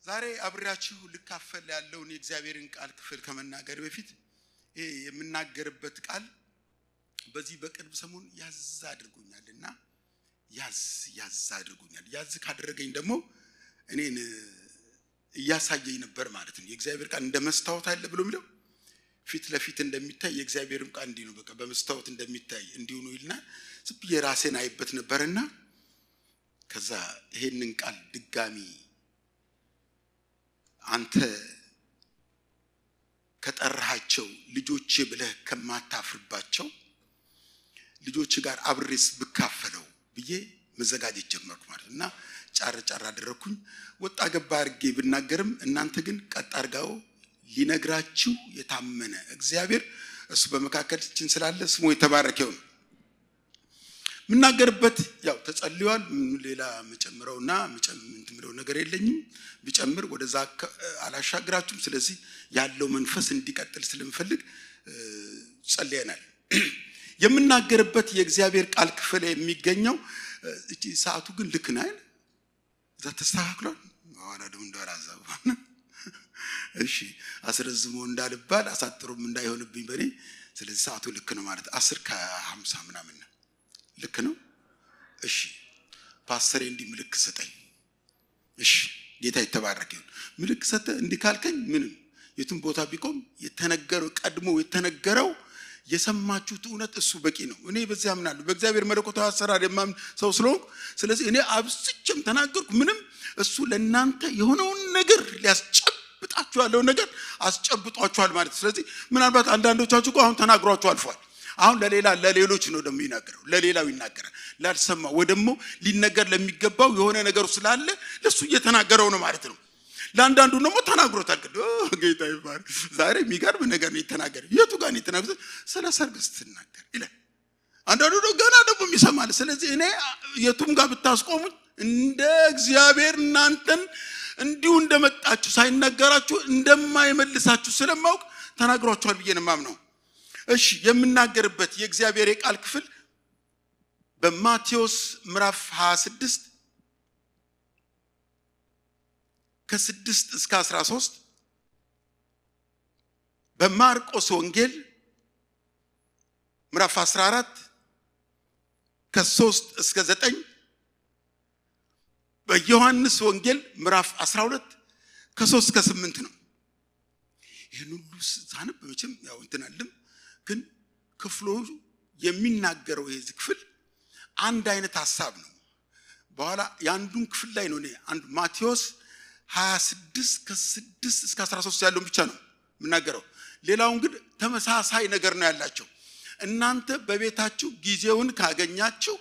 ዛሬ አብራችሁ ልካፈል ያለውን የእግዚአብሔርን ቃል ክፍል ከመናገር በፊት የምናገርበት ቃል በዚህ በቅርብ ሰሞን ያዝ አድርጎኛልና ያዝ አድርጎኛል። ያዝ ካደረገኝ ደግሞ እኔን እያሳየኝ ነበር ማለት ነው። የእግዚአብሔር ቃል እንደመስታወት አይደለ ብሎ የሚለው ፊት ለፊት እንደሚታይ የእግዚአብሔርም ቃል እንዲህ ነው። በቃ በመስታወት እንደሚታይ እንዲሁ ነው ይልና ዝም የራሴን አይበት ነበርና ከዛ ይሄንን ቃል ድጋሚ አንተ ከጠራሃቸው ልጆቼ ብለህ ከማታፍርባቸው ልጆች ጋር አብሬስ ብካፈለው ብዬ መዘጋጀት ጀመርኩ ማለትና ጫር አደረኩኝ። ወጣ ገባ አርጌ ብናገርም እናንተ ግን ቀጥ አርጋው ሊነግራችሁ የታመነ እግዚአብሔር እሱ በመካከላችን ስላለ ስሙ የተባረከ ይሁን። ምናገርበት ያው ተጸልዩዋል። ሌላ መጨመረውና ምንድነው ነገር የለኝም። ቢጨምር ወደዛ አላሻግራችሁም። ስለዚህ ያለው መንፈስ እንዲቀጥል ስለምፈልግ ጸልየናል። የምናገርበት የእግዚአብሔር ቃል ክፍል የሚገኘው እቺ ሰዓቱ ግን ልክ ነው አይደል? እዛ ተስተካክሏል። ዋና ደም እንደራዛው እሺ አስረዝሞ እንዳልባል አሳጥሩም እንዳይሆንብኝ በኔ። ስለዚህ ሰዓቱ ልክ ነው ማለት 10:50 ምናምን ነው። ልክ ነው። እሺ ፓስተር እንዲ ምልክ ሰጠኝ። እሺ ጌታ ይተባረክ ይሁን። ምልክ ሰጠ እንዲካልከኝ ምንም የቱም ቦታ ቢቆም የተነገረው ቀድሞ የተነገረው የሰማችሁት እውነት እሱ በቂ ነው። እኔ በዚያ አምናለሁ። በእግዚአብሔር መለኮታዊ አሰራር የማምን ሰው ስለሆንኩ ስለዚህ እኔ አብዝቼም ተናገርኩ። ምንም እሱ ለናንተ የሆነውን ነገር ሊያስጨብጣችሁ ያለው ነገር አስጨብጧችኋል ማለት። ስለዚህ ምናልባት አንዳንዶቻችሁ አሁን ተናግሯችሁ አልፏል። አሁን ለሌሎች ነው ደም ይናገረው። ለሌላው ይናገራል። ላልሰማ ወደሞ ሊነገር ለሚገባው የሆነ ነገር ስላለ ለሱ እየተናገረው ነው ማለት ነው። ለአንዳንዱ ደግሞ ተናግሮታል። ጌታ ይባርክ። ዛሬ የሚገርም ነገር ነው የተናገረው። የቱ ጋር ነው የተናገረው? ስለ ሰርግ ስትናገር ይላል። አንዳንዱ ገና ደግሞ ይሰማል። ስለዚህ እኔ የቱም ጋር ብታስቆሙኝ እንደ እግዚአብሔር እናንተን እንዲሁ እንደመጣችሁ ሳይነገራችሁ እንደማይመልሳችሁ ስለማውቅ ተናግሯችኋል ብዬ ነው የማምነው። እሺ የምናገርበት የእግዚአብሔር ቃል ክፍል በማቴዎስ ምዕራፍ 26 ከ6 እስከ 13 በማርቆስ ወንጌል ምዕራፍ 14 ከ3 እስከ 9 በዮሐንስ ወንጌል ምዕራፍ 12 ከ3 እስከ 8 ነው። ይሄን ሁሉ ሳነብ መቼም ያው እንትናልም ግን ክፍሉ የሚናገረው ይሄ ክፍል አንድ አይነት ሐሳብ ነው። በኋላ ያንዱን ክፍል ላይ ነው አንዱ ማቴዎስ 26 ከ6 እስከ 13 ያለው ብቻ ነው የምናገረው። ሌላውን ግን ተመሳሳይ ነገር ነው ያላቸው። እናንተ በቤታችሁ ጊዜውን ካገኛችሁ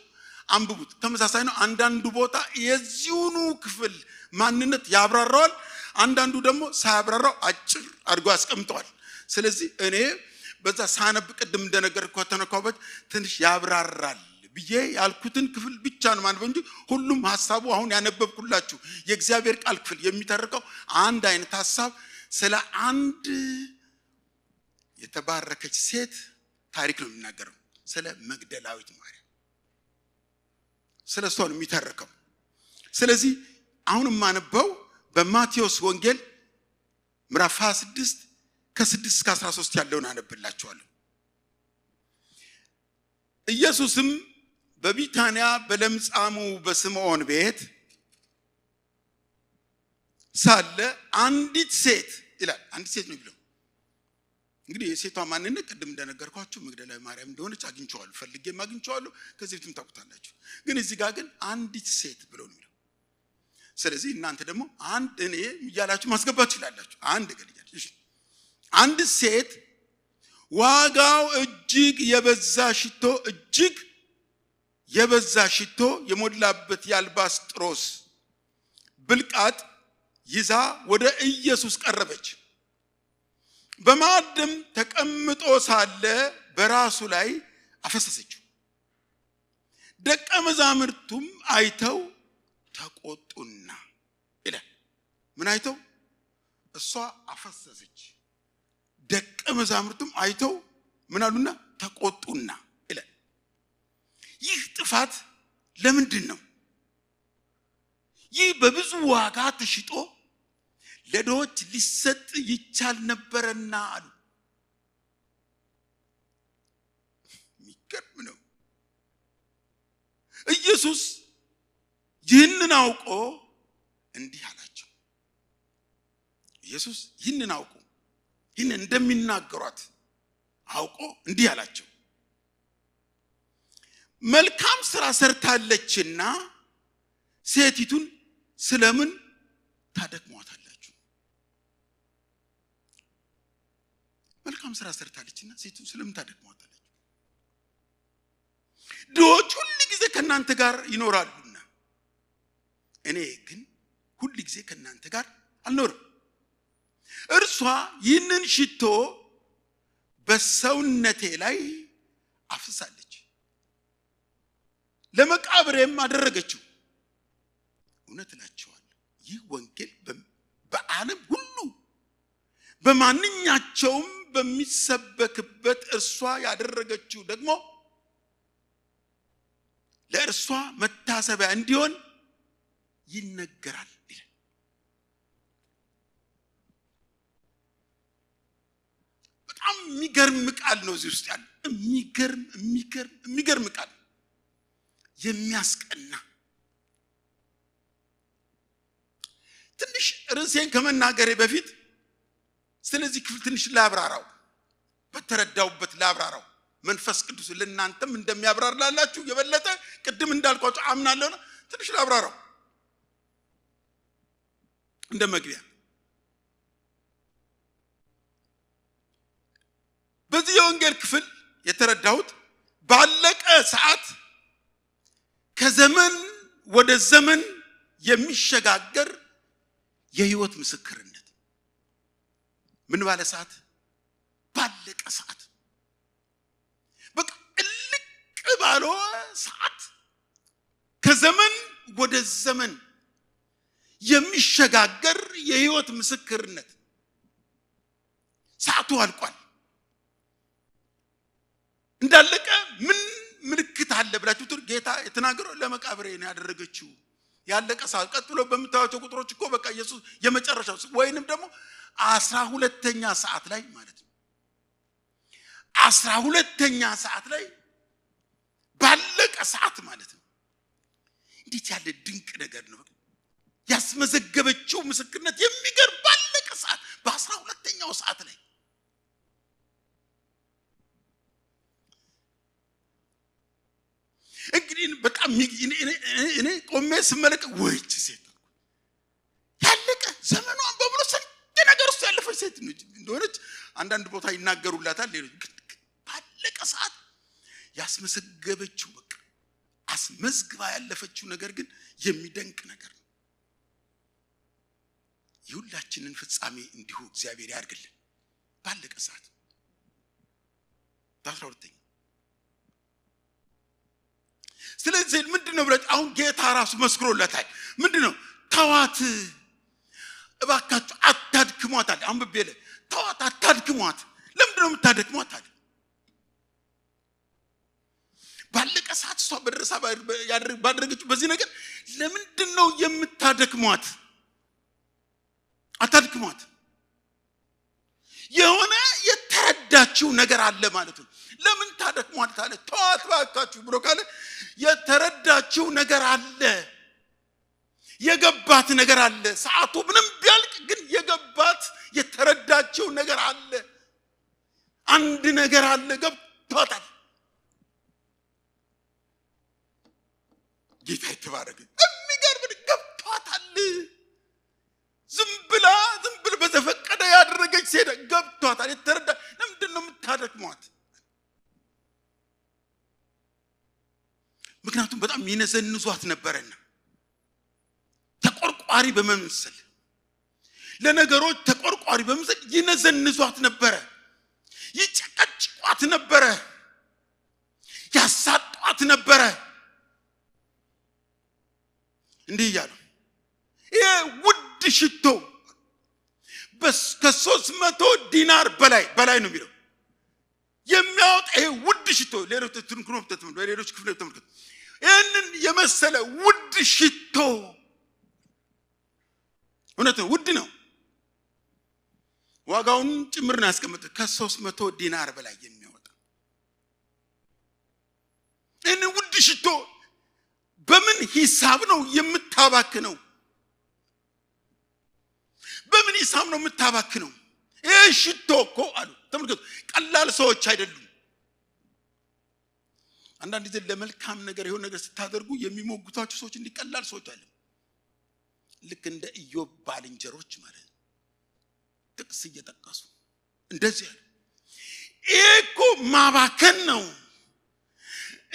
አንብቡት። ተመሳሳይ ነው። አንዳንዱ ቦታ የዚሁኑ ክፍል ማንነት ያብራራዋል፣ አንዳንዱ ደግሞ ሳያብራራው አጭር አድርጎ ያስቀምጠዋል። ስለዚህ እኔ በዛ ሳነብ ቅድም እንደነገርኳችሁ ተነካውበት ትንሽ ያብራራል ብዬ ያልኩትን ክፍል ብቻ ነው ማለት እንጂ ሁሉም ሐሳቡ አሁን ያነበብኩላችሁ የእግዚአብሔር ቃል ክፍል የሚተርከው አንድ አይነት ሐሳብ ስለ አንድ የተባረከች ሴት ታሪክ ነው የሚናገረው። ስለ መግደላዊት ማርያም ስለሷ ነው የሚተርከው። ስለዚህ አሁን ማነበው በማቴዎስ ወንጌል ምዕራፍ 26 ከ6 እስከ 13 ያለውን አነብላችኋለሁ። ኢየሱስም በቢታንያ በለምጻሙ በስምዖን ቤት ሳለ አንዲት ሴት ይላል። አንዲት ሴት ነው የሚለው። እንግዲህ የሴቷ ማንነት ቅድም እንደነገርኳችሁ መግደላዊ ማርያም እንደሆነች አግኝቻለሁ፣ ፈልጌም አግኝቻለሁ። ከዚህ በፊትም ታውቁታላችሁ። ግን እዚህ ጋር ግን አንዲት ሴት ብሎ ነው የሚለው። ስለዚህ እናንተ ደግሞ አንድ እኔ እያላችሁ ማስገባት ትችላላችሁ። አንድ ገለያል። እሺ አንድ ሴት ዋጋው እጅግ የበዛ ሽቶ የሞላበት የአልባስጥሮስ ብልቃጥ ይዛ ወደ ኢየሱስ ቀረበች። በማዕድም ተቀምጦ ሳለ በራሱ ላይ አፈሰሰችው። ደቀ መዛሙርቱም አይተው ተቆጡና ይላል። ምን አይተው? እሷ አፈሰሰች። ደቀ መዛሙርቱም አይተው ምን አሉና? ተቆጡና ይላል። ይህ ጥፋት ለምንድን ነው? ይህ በብዙ ዋጋ ተሽጦ ለድሆች ሊሰጥ ይቻል ነበርና አሉ። የሚገርም ነው። ኢየሱስ ይህንን አውቆ እንዲህ አላቸው። ኢየሱስ ይህንን አውቆ ይህን እንደሚናገሯት አውቆ እንዲህ አላቸው። መልካም ሥራ ሰርታለችና ሴቲቱን ስለምን ታደክሟታላችሁ? መልካም ሥራ ሰርታለችና ሴቲቱን ስለምን ታደክሟታላችሁ? ድሆች ሁሉ ጊዜ ከናንተ ጋር ይኖራሉና እኔ ግን ሁሉ ጊዜ ከናንተ ጋር አልኖርም። እርሷ ይህንን ሽቶ በሰውነቴ ላይ አፍሳለች፣ ለመቃብሬም አደረገችው። እውነት እላችኋለሁ ይህ ወንጌል በዓለም ሁሉ በማንኛቸውም በሚሰበክበት እርሷ ያደረገችው ደግሞ ለእርሷ መታሰቢያ እንዲሆን ይነገራል ይላል። በጣም የሚገርም ቃል ነው እዚህ ውስጥ ያለ። የሚገርም ቃል፣ የሚያስቀና። ትንሽ ርዕሴን ከመናገሬ በፊት ስለዚህ ክፍል ትንሽ ላብራራው፣ በተረዳውበት ላብራራው። መንፈስ ቅዱስ ለእናንተም እንደሚያብራራላችሁ የበለጠ ቅድም እንዳልኳችሁ አምናለሁ። ትንሽ ላብራራው እንደ መግቢያ። በዚህ የወንጌል ክፍል የተረዳሁት ባለቀ ሰዓት ከዘመን ወደ ዘመን የሚሸጋገር የህይወት ምስክርነት። ምን ባለ ሰዓት? ባለቀ ሰዓት፣ በቃ እልቅ ባለ ሰዓት ከዘመን ወደ ዘመን የሚሸጋገር የህይወት ምስክርነት። ሰዓቱ አልቋል። እንዳለቀ ምን ምልክት አለ ብላችሁ ጌታ የተናገረው ለመቃብሬ ነው ያደረገችው። ያለቀ ሰዓት ቀጥሎ በመታወቸው ቁጥሮች እኮ በቃ ኢየሱስ የመጨረሻው ወይንም ደግሞ 12ኛ ሰዓት ላይ ማለት ነው። 12ኛ ሰዓት ላይ ባለቀ ሰዓት ማለት ነው። እንዴት ያለ ድንቅ ነገር ነው! ያስመዘገበችው ምስክርነት የሚገርም ባለቀ ሰዓት፣ በ12ኛው ሰዓት ላይ እንግዲህ በጣም እኔ ቆሜ ስመለከት ወይች ሴት ያለቀ ዘመኗን በሙሉ ስንት ነገር ውስጥ ያለፈች ሴት እንደሆነች አንዳንድ ቦታ ይናገሩላታል። ሌሎች ባለቀ ሰዓት ያስመዘገበችው በቃ አስመዝግባ ያለፈችው ነገር ግን የሚደንቅ ነገር ነው። የሁላችንን ፍጻሜ እንዲሁ እግዚአብሔር ያድርግልን። ባለቀ ሰዓት 12ኛ። ስለዚህ ምንድነው ብለህ አሁን ጌታ ራሱ መስክሮላታል። ምንድነው? ተዋት እባካችሁ አታድክሟት አለ። አንብቤ ለ ተዋት አታድክሟት። ለምንድነው የምታደክሟት አለ። ባለቀ ሰዓት እሷ በደረሳ ባደረገችው በዚህ ነገር ለምንድነው የምታደክሟት? አታድክሟት። የሆነ የተረዳችው ነገር አለ ማለት ነው። ለምን ታደክሟት አለ። ተዋት እባካችሁ ብሎ ካለ የተረዳችው ነገር አለ፣ የገባት ነገር አለ። ሰዓቱ ምንም ቢያልቅ ግን የገባት የተረዳችው ነገር አለ። አንድ ነገር አለ፣ ገብቷታል። ጌታ ይተባረክ። የሚገርም ገብቷታል። ዝም ብላ በተፈቀደ ያደረገች ሴት ገብቷታል፣ የተረዳ። ለምንድነው የምታደክሟት? ምክንያቱም በጣም ይነዘንዟት ነበርና ተቆርቋሪ በመምሰል ለነገሮች ተቆርቋሪ በመምሰል ይነዘንዟት ነበር፣ ይጨቀጭቋት ነበር፣ ያሳጧት ነበር። እንዲህ ያሉ ይሄ ውድ ሽቶ ከ300 ዲናር በላይ ነው የሚለው የሚያወጣ ይሄ ውድ ሽቶ። ሌሎች ትንክሮፍተት ነው ሌሎች ክፍለ ተመልከቱ። ይሄንን የመሰለ ውድ ሽቶ እውነት ነው፣ ውድ ነው። ዋጋውን ጭምር ነው ያስቀመጠው ከ300 ዲናር በላይ የሚያወጣ እኔ ውድ ሽቶ በምን ሂሳብ ነው የምታባክነው? በምን ሂሳብ ነው የምታባክነው? ይሄ ሽቶ እኮ አሉ ተመልከቱ ቀላል ሰዎች አይደሉም። አንዳንድ ጊዜ ለመልካም ነገር የሆነ ነገር ስታደርጉ የሚሞግቷችሁ ሰዎች እንዲቀላል ሰዎች አሉ። ልክ እንደ ኢዮብ ባልንጀሮች ማለት ጥቅስ እየጠቀሱ እንደዚህ ያለ እኮ ማባከን ነው።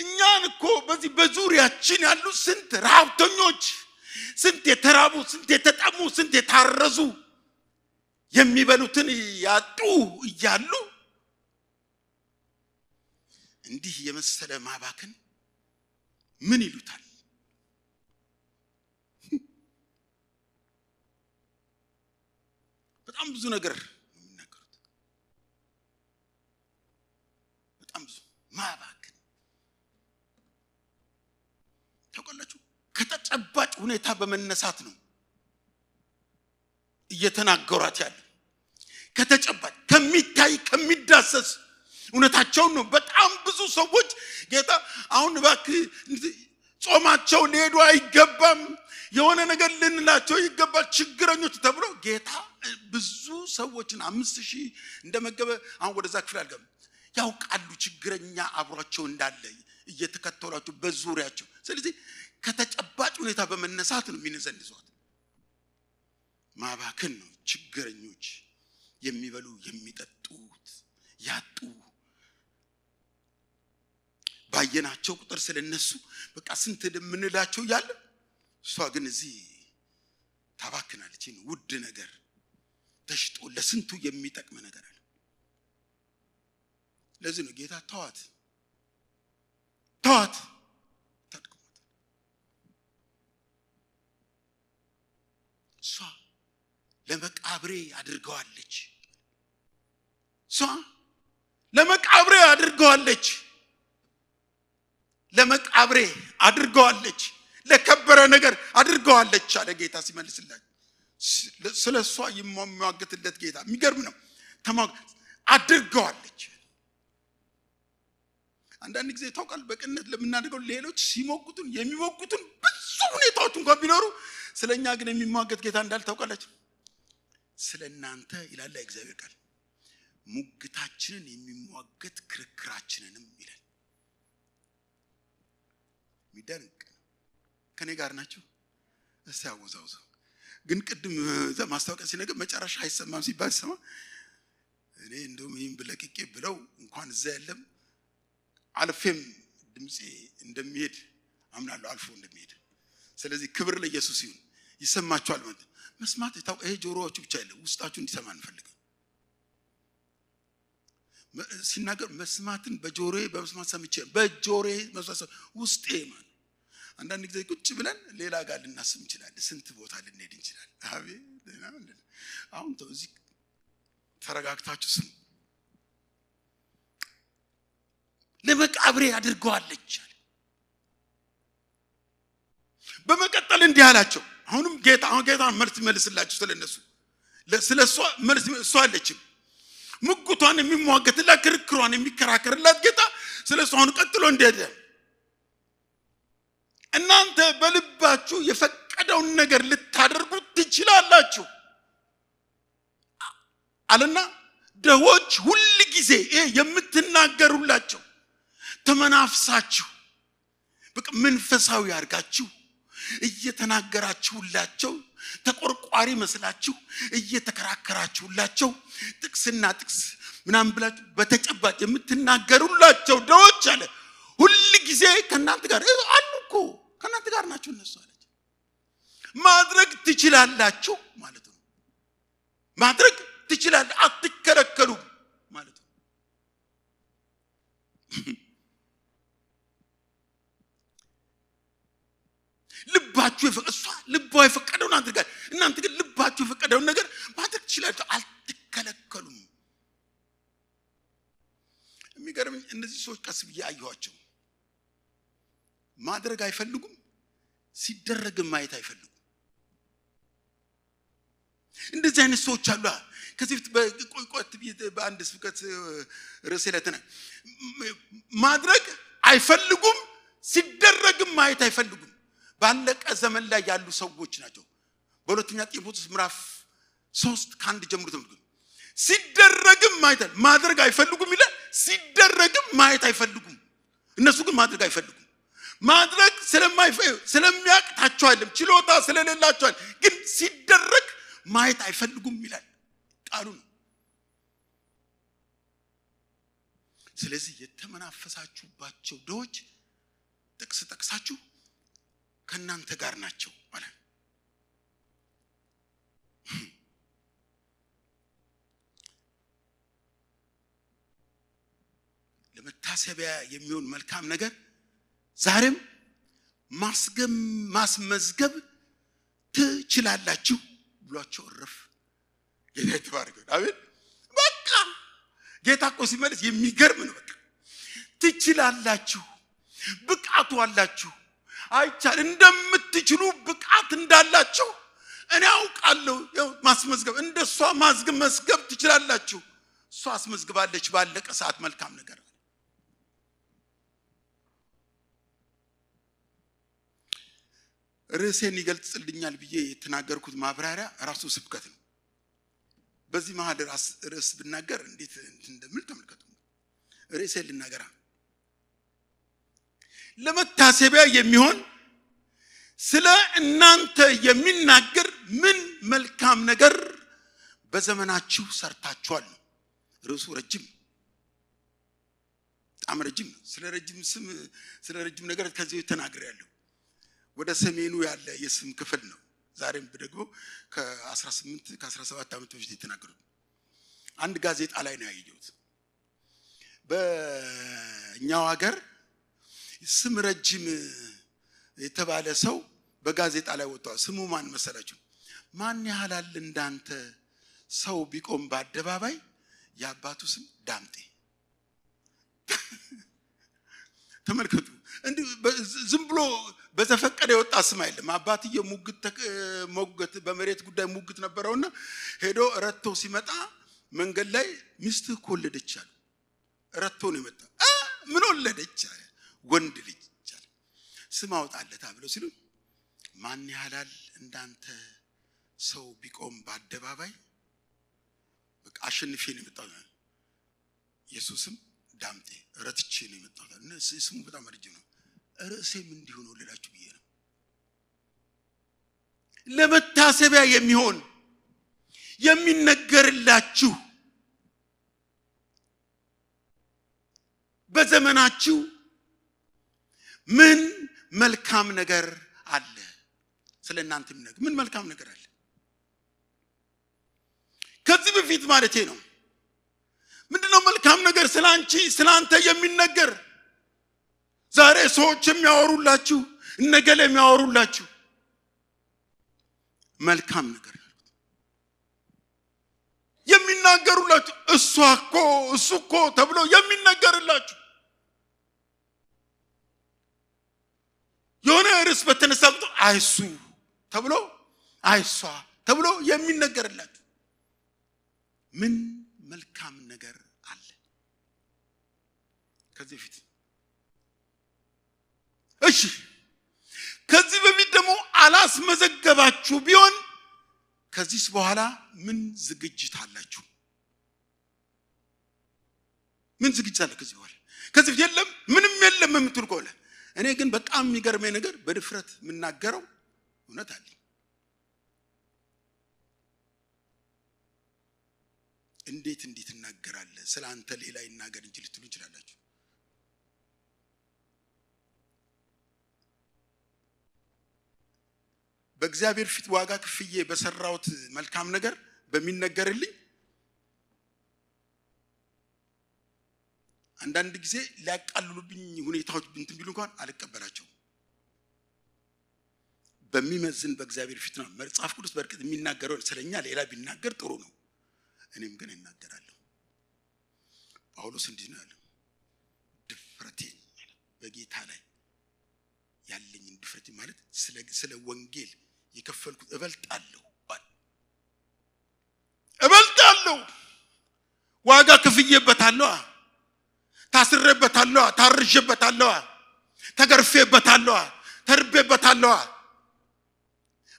እኛን እኮ በዚህ በዙሪያችን ያሉ ስንት ረሃብተኞች፣ ስንት የተራቡ፣ ስንት የተጠሙ፣ ስንት የታረዙ የሚበሉትን ያጡ እያሉ እንዲህ የመሰለ ማባከን ምን ይሉታል? በጣም ብዙ ነገር የሚናገሩት በጣም ብዙ ማባከን ታውቃላችሁ። ከተጨባጭ ሁኔታ በመነሳት ነው እየተናገሯት ያለ ከተጨባጭ ከሚታይ ከሚዳሰስ እውነታቸውን ነው። በጣም ብዙ ሰዎች ጌታ አሁን እባክህ ጾማቸው ሊሄዱ አይገባም፣ የሆነ ነገር ልንላቸው ይገባል ችግረኞች ተብሎ ጌታ ብዙ ሰዎችን 5000 እንደመገበ አሁን ወደዛ ክፍል አልገባም። ያውቃሉ ችግረኛ አብሯቸው እንዳለ እየተከተሏቸው በዙሪያቸው። ስለዚህ ከተጨባጭ ሁኔታ በመነሳት ነው የሚነዘንዟት። ማባከን ነው። ችግረኞች የሚበሉ የሚጠጡት ያጡ ባየናቸው ቁጥር ስለነሱ በቃ ስንት እንደምንላቸው ያለ እሷ ግን እዚህ ታባክናለች። ውድ ነገር ተሽጦ ለስንቱ የሚጠቅም ነገር አለ። ለዚህ ነው ጌታ ተዋት ታድክሞት። እሷ ለመቃብሬ አድርገዋለች። እሷ ለመቃብሬ አድርገዋለች። ለመቃብሬ አድርገዋለች፣ ለከበረ ነገር አድርገዋለች አለ ጌታ ሲመልስላት። ስለሷ የሚሟገትለት ጌታ የሚገርም ነው። አድርገዋለች። አንዳንድ ጊዜ ታውቃል በቅነት ለምናደርገው ሌሎች ሲሞግቱን የሚሞግቱን ብዙ ሁኔታዎች እንኳን ቢኖሩ ስለኛ ግን የሚሟገት ጌታ እንዳለ ታውቃላችሁ። ስለናንተ ይላል እግዚአብሔር ቃል ሙግታችንን የሚሟገት ክርክራችንንም ይላል። ሚደንቅ ከኔ ጋር ናቸው። እስቲ አወዛውዙ። ግን ቅድም ማስታወቂያ ሲነገር መጨረሻ አይሰማም ሲባል ሰማ እኔ እንደውም ይሄን ብለቅቄ ብለው እንኳን እዛ የለም አልፌም ድምጼ እንደሚሄድ አምናለሁ፣ አልፎ እንደሚሄድ። ስለዚህ ክብር ለኢየሱስ ይሁን። ይሰማችኋል ማለት መስማት ይሄ ጆሮዎቹ ብቻ አይደለም ውስጣችሁ እንዲሰማ እንፈልጋለን። ሲናገር መስማትን በጆሮዬ በመስማት ሰምቼ በጆሮዬ መስማት ውስጤ ማለት አንዳንድ ጊዜ ቁጭ ብለን ሌላ ጋር ልናስብ እንችላለን። ስንት ቦታ ልንሄድ እንችላለን። አቤት አሁን እዚህ ተረጋግታችሁ ስሙ። ለመቃብሬ አድርገዋለች። በመቀጠል እንዲህ አላቸው። አሁንም ጌታ መልስ ይመልስላችሁ ስለነሱ ስለሷ መልስ እሷ አለችም ሙግቷን የሚሟገትላት ክርክሯን የሚከራከርላት ጌታ ስለሷ አሁን ቀጥሎ እንደሄደ እናንተ በልባችሁ የፈቀደውን ነገር ልታደርጉ ትችላላችሁ አለና ደዎች ሁሉ ጊዜ የምትናገሩላቸው ተመናፍሳችሁ በቃ መንፈሳዊ አርጋችሁ እየተናገራችሁላቸው ተቆርቋሪ መስላችሁ እየተከራከራችሁላቸው ጥቅስና ጥቅስ ምናምን ብላችሁ በተጨባጭ የምትናገሩላቸው ደዎች አለ ሁሉ ጊዜ ከናንተ ጋር አሉኮ ከናንተ ጋር ናቸው እነሱ አለ። ማድረግ ትችላላችሁ ማለት ነው። ማድረግ ትችላላችሁ አትከለከሉም ማለት ነው። ልባችሁ እሷ ልቧ የፈቀደውን አድርጋል። እናንተ ግን ልባችሁ የፈቀደውን ነገር ማድረግ ትችላላችሁ አትከለከሉም። የሚገርመኝ እነዚህ ሰዎች ቀስ ብዬ አየኋቸው። ማድረግ አይፈልጉም፣ ሲደረግ ማየት አይፈልጉም። እንደዚህ አይነት ሰዎች አሉ። ከዚህ በቆይቆት በአንድ ስብከት ርዕስ ለተና ማድረግ አይፈልጉም ሲደረግም ማየት አይፈልጉም ባለቀ ዘመን ላይ ያሉ ሰዎች ናቸው። በሁለተኛ ጢሞቴዎስ ምዕራፍ 3 ከአንድ ጀምሮ ተመልከቱ። ሲደረግም ማድረግ አይፈልጉም ይላል። ሲደረግም ማየት አይፈልጉም። እነሱ ግን ማድረግ አይፈልጉም። ማድረግ ስለሚያቅታቸው አይደለም ችሎታ ስለሌላቸው ግን ሲደረግ ማየት አይፈልጉም ይላል ቃሉ ነው። ስለዚህ የተመናፈሳችሁባቸው ዶች ጥቅስ ጠቅሳችሁ ከናንተ ጋር ናቸው ማለት ለመታሰቢያ የሚሆን መልካም ነገር ዛሬም ማስመዝገብ ትችላላችሁ ብሏቸው እረፍ። ጌታ ይባርክ። አሜን። በቃ ጌታ እኮ ሲመለስ የሚገርም ነው። በቃ ትችላላችሁ፣ ብቃቱ አላችሁ። አይቻል እንደምትችሉ ብቃት እንዳላችሁ እኔ አውቃለሁ። ያው ማስመዝገብ እንደሷ ማስመዝገብ ትችላላችሁ። እሷ አስመዝግባለች ባለቀ ሰዓት መልካም ነገር። ርዕሴን ይገልጽልኛል ብዬ የተናገርኩት ማብራሪያ ራሱ ስብከት ነው። በዚህ መሃል ርዕስ ብናገር እንዴት እንደምል ተመልከቱ። ርዕሴን ልናገራ ለመታሰቢያ የሚሆን ስለ እናንተ የሚናገር ምን መልካም ነገር በዘመናችሁ ሰርታችኋል ነው ርዕሱ። ረጅም በጣም ረጅም ነው። ስለ ረጅም ነገር ከዚህ ተናግሬያለሁ። ወደ ሰሜኑ ያለ የስም ክፍል ነው። ዛሬም በደግሞ ከ17 ዓመት በፊት የተናገሩት አንድ ጋዜጣ ላይ ነው ያየሁት። በእኛው ሀገር ስም ረጅም የተባለ ሰው በጋዜጣ ላይ ወጣው። ስሙ ማን መሰላችሁ? ማን ያህላል እንዳንተ ሰው ቢቆም በአደባባይ ያባቱ ስም ዳምጤ። ተመልከቱ። እንዴ ዝም ብሎ በተፈቀደ የወጣ ስም አይደለም። አባትዬ ሙግት በመሬት ጉዳይ ሙግት ነበረውና ሄዶ ረቶ ሲመጣ መንገድ ላይ ሚስትህ ኮለደች አለ። ረቶ ነው የመጣ። ምን ወለደች አለ። ወንድ ልጅ አለ። ስም አውጣለት ብለው ሲሉ ማን ያህላል እንዳንተ ሰው ቢቆም በአደባባይ በቃ አሸንፌ ነው የመጣው። ኢየሱስም ዳምጤ ረትቼ ነው የመጣው። ስሙ በጣም ረጅም ነው። ርዕሴም እንዲሁ ነው ልላችሁ ብዬ ነው። ለመታሰቢያ የሚሆን የሚነገርላችሁ በዘመናችሁ ምን መልካም ነገር አለ? ስለናንተ ምን መልካም ነገር አለ? ከዚህ በፊት ማለቴ ነው። ምንድነው መልካም ነገር ስላንቺ ስላንተ የሚነገር? ዛሬ ሰዎች የሚያወሩላችሁ ነገለ የሚያወሩላችሁ መልካም ነገር የሚናገሩላችሁ እሱ እኮ ተብሎ የሚነገርላችሁ የሆነ ርዕስ በተነሳ ቁጥር አይሱ ተብሎ አይሷ ተብሎ የሚነገርላችሁ ምን መልካም ነገር አለ? ከዚህ በፊት እሺ ከዚህ በፊት ደግሞ አላስመዘገባችሁ ቢሆን ከዚህ በኋላ ምን ዝግጅት አላችሁ? ምን ዝግጅት አለ ከዚህ በኋላ? ከዚህ የለም ምንም የለም የምትሉ ከሆነ እኔ ግን በጣም የሚገርመኝ ነገር በድፍረት የምናገረው እውነት አለ። እንዴት እናገራለህ? ስላንተ ሌላ ይናገር እንጂ ልትሉ ይችላላችሁ። በእግዚአብሔር ፊት ዋጋ ክፍዬ በሰራውት መልካም ነገር በሚነገርልኝ አንዳንድ ጊዜ ሊያቃልሉብኝ ሁኔታዎች እንትን ቢሉ እንኳን አልቀበላቸውም። በሚመዝን በእግዚአብሔር ፊት ነው። መጽሐፍ ቅዱስ በርግጥ የሚናገረው ስለኛ ሌላ ቢናገር ጥሩ ነው። እኔም ግን እናገራለሁ። ጳውሎስ እንዲህ ነው ያለው፣ ድፍረቴ በጌታ ላይ ያለኝ ድፍረቴ ማለት ስለ ወንጌል የከፈልኩት እበልጣለሁ። አውቃለሁ ዋጋ ከፍዬበታለሁ ታስሬበታለሁ ታርዤበታለሁ ተገርፌበታለሁ ተርቤበታለሁ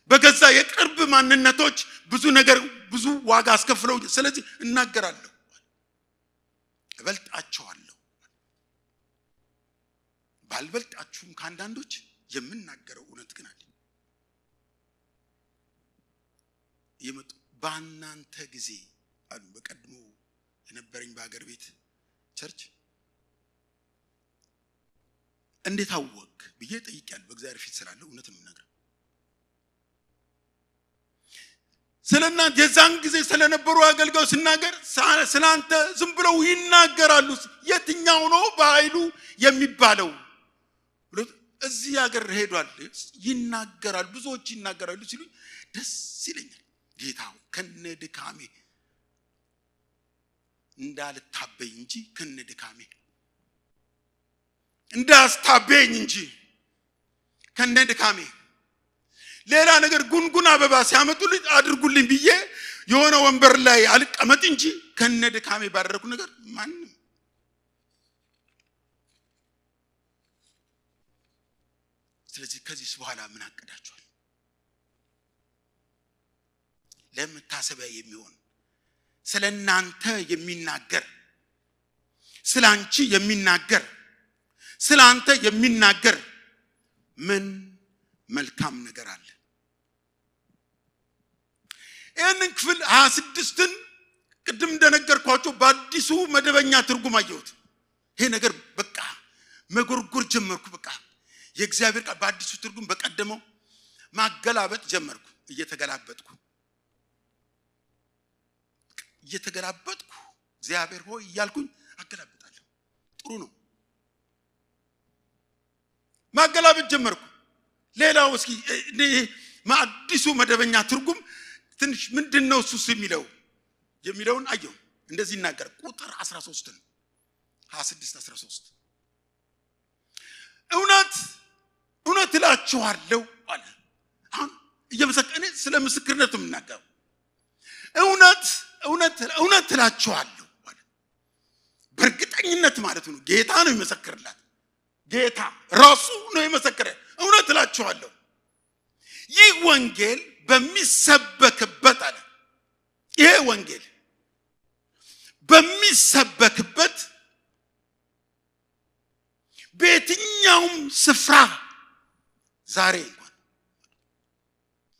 በገዛ የቅርብ ማንነቶች ብዙ ነገር ብዙ ዋጋ አስከፍለው ስለዚህ እናገራለሁ እበልጣቸዋለሁ ባልበልጣችሁም ካንዳንዶች የምናገረው እውነት ግን አለ የመጡ ባናንተ ጊዜ አሉ በቀድሞ የነበረኝ በአገር ቤት ቸርች እንዴት አወቅ ብዬ ጠይቄያለሁ በእግዚአብሔር ፊት ስላለው እውነት ነው ነገር ስለናንተ የዛን ጊዜ ስለነበሩ አገልጋዮች ሲናገር ስላንተ ዝም ብለው ይናገራሉ የትኛው ነው በኃይሉ የሚባለው እዚህ ሀገር ሄዷል ይናገራል ብዙዎች ይናገራሉ ሲሉ ደስ ይለኛል ጌታው ከነድካሜ እንዳልታበይ እንጂ ከነድካሜ እንዳስታበኝ እንጂ ከነድካሜ ሌላ ነገር ጉንጉን አበባ ሲያመጡልኝ አድርጉልኝ ብዬ የሆነ ወንበር ላይ አልቀመጥ እንጂ ከነድካሜ ባደረኩ ነገር ማንም ስለዚህ ከዚህ በኋላ ምን አቀዳችኋል ለምታሰቢያ የሚሆን ስለናንተ የሚናገር ስላንቺ የሚናገር ስላንተ የሚናገር ምን መልካም ነገር አለ ይህንን ክፍል 26ን ቅድም እንደነገርኳችሁ በአዲሱ መደበኛ ትርጉም አየሁት ይሄ ነገር በቃ መጎርጎር ጀመርኩ በቃ የእግዚአብሔር ቃል በአዲሱ ትርጉም በቀደመው ማገላበጥ ጀመርኩ እየተገላበጥኩ እግዚአብሔር ሆይ እያልኩኝ አገላብጣለሁ ጥሩ ነው ማገላበጥ ጀመርኩ ሌላው እስኪ አዲሱ መደበኛ ትርጉም ትንሽ ምንድነው እሱስ የሚለውን አየሁ እንደዚህ ይናገር ቁጥር 13 26 13 እውነት እላችኋለሁ አለ አሁን እየመሰከነ ስለ ምስክርነት የምናገረው እውነት እላችኋለሁ አለ በእርግጠኝነት ማለት ነው ጌታ ነው የሚመሰክርላት ጌታ ራሱ ነው የመሰከረ እውነት እላችኋለሁ ይህ ወንጌል በሚሰበክበት አለ ይሄ ወንጌል በሚሰበክበት በየትኛውም ስፍራ ዛሬ እንኳን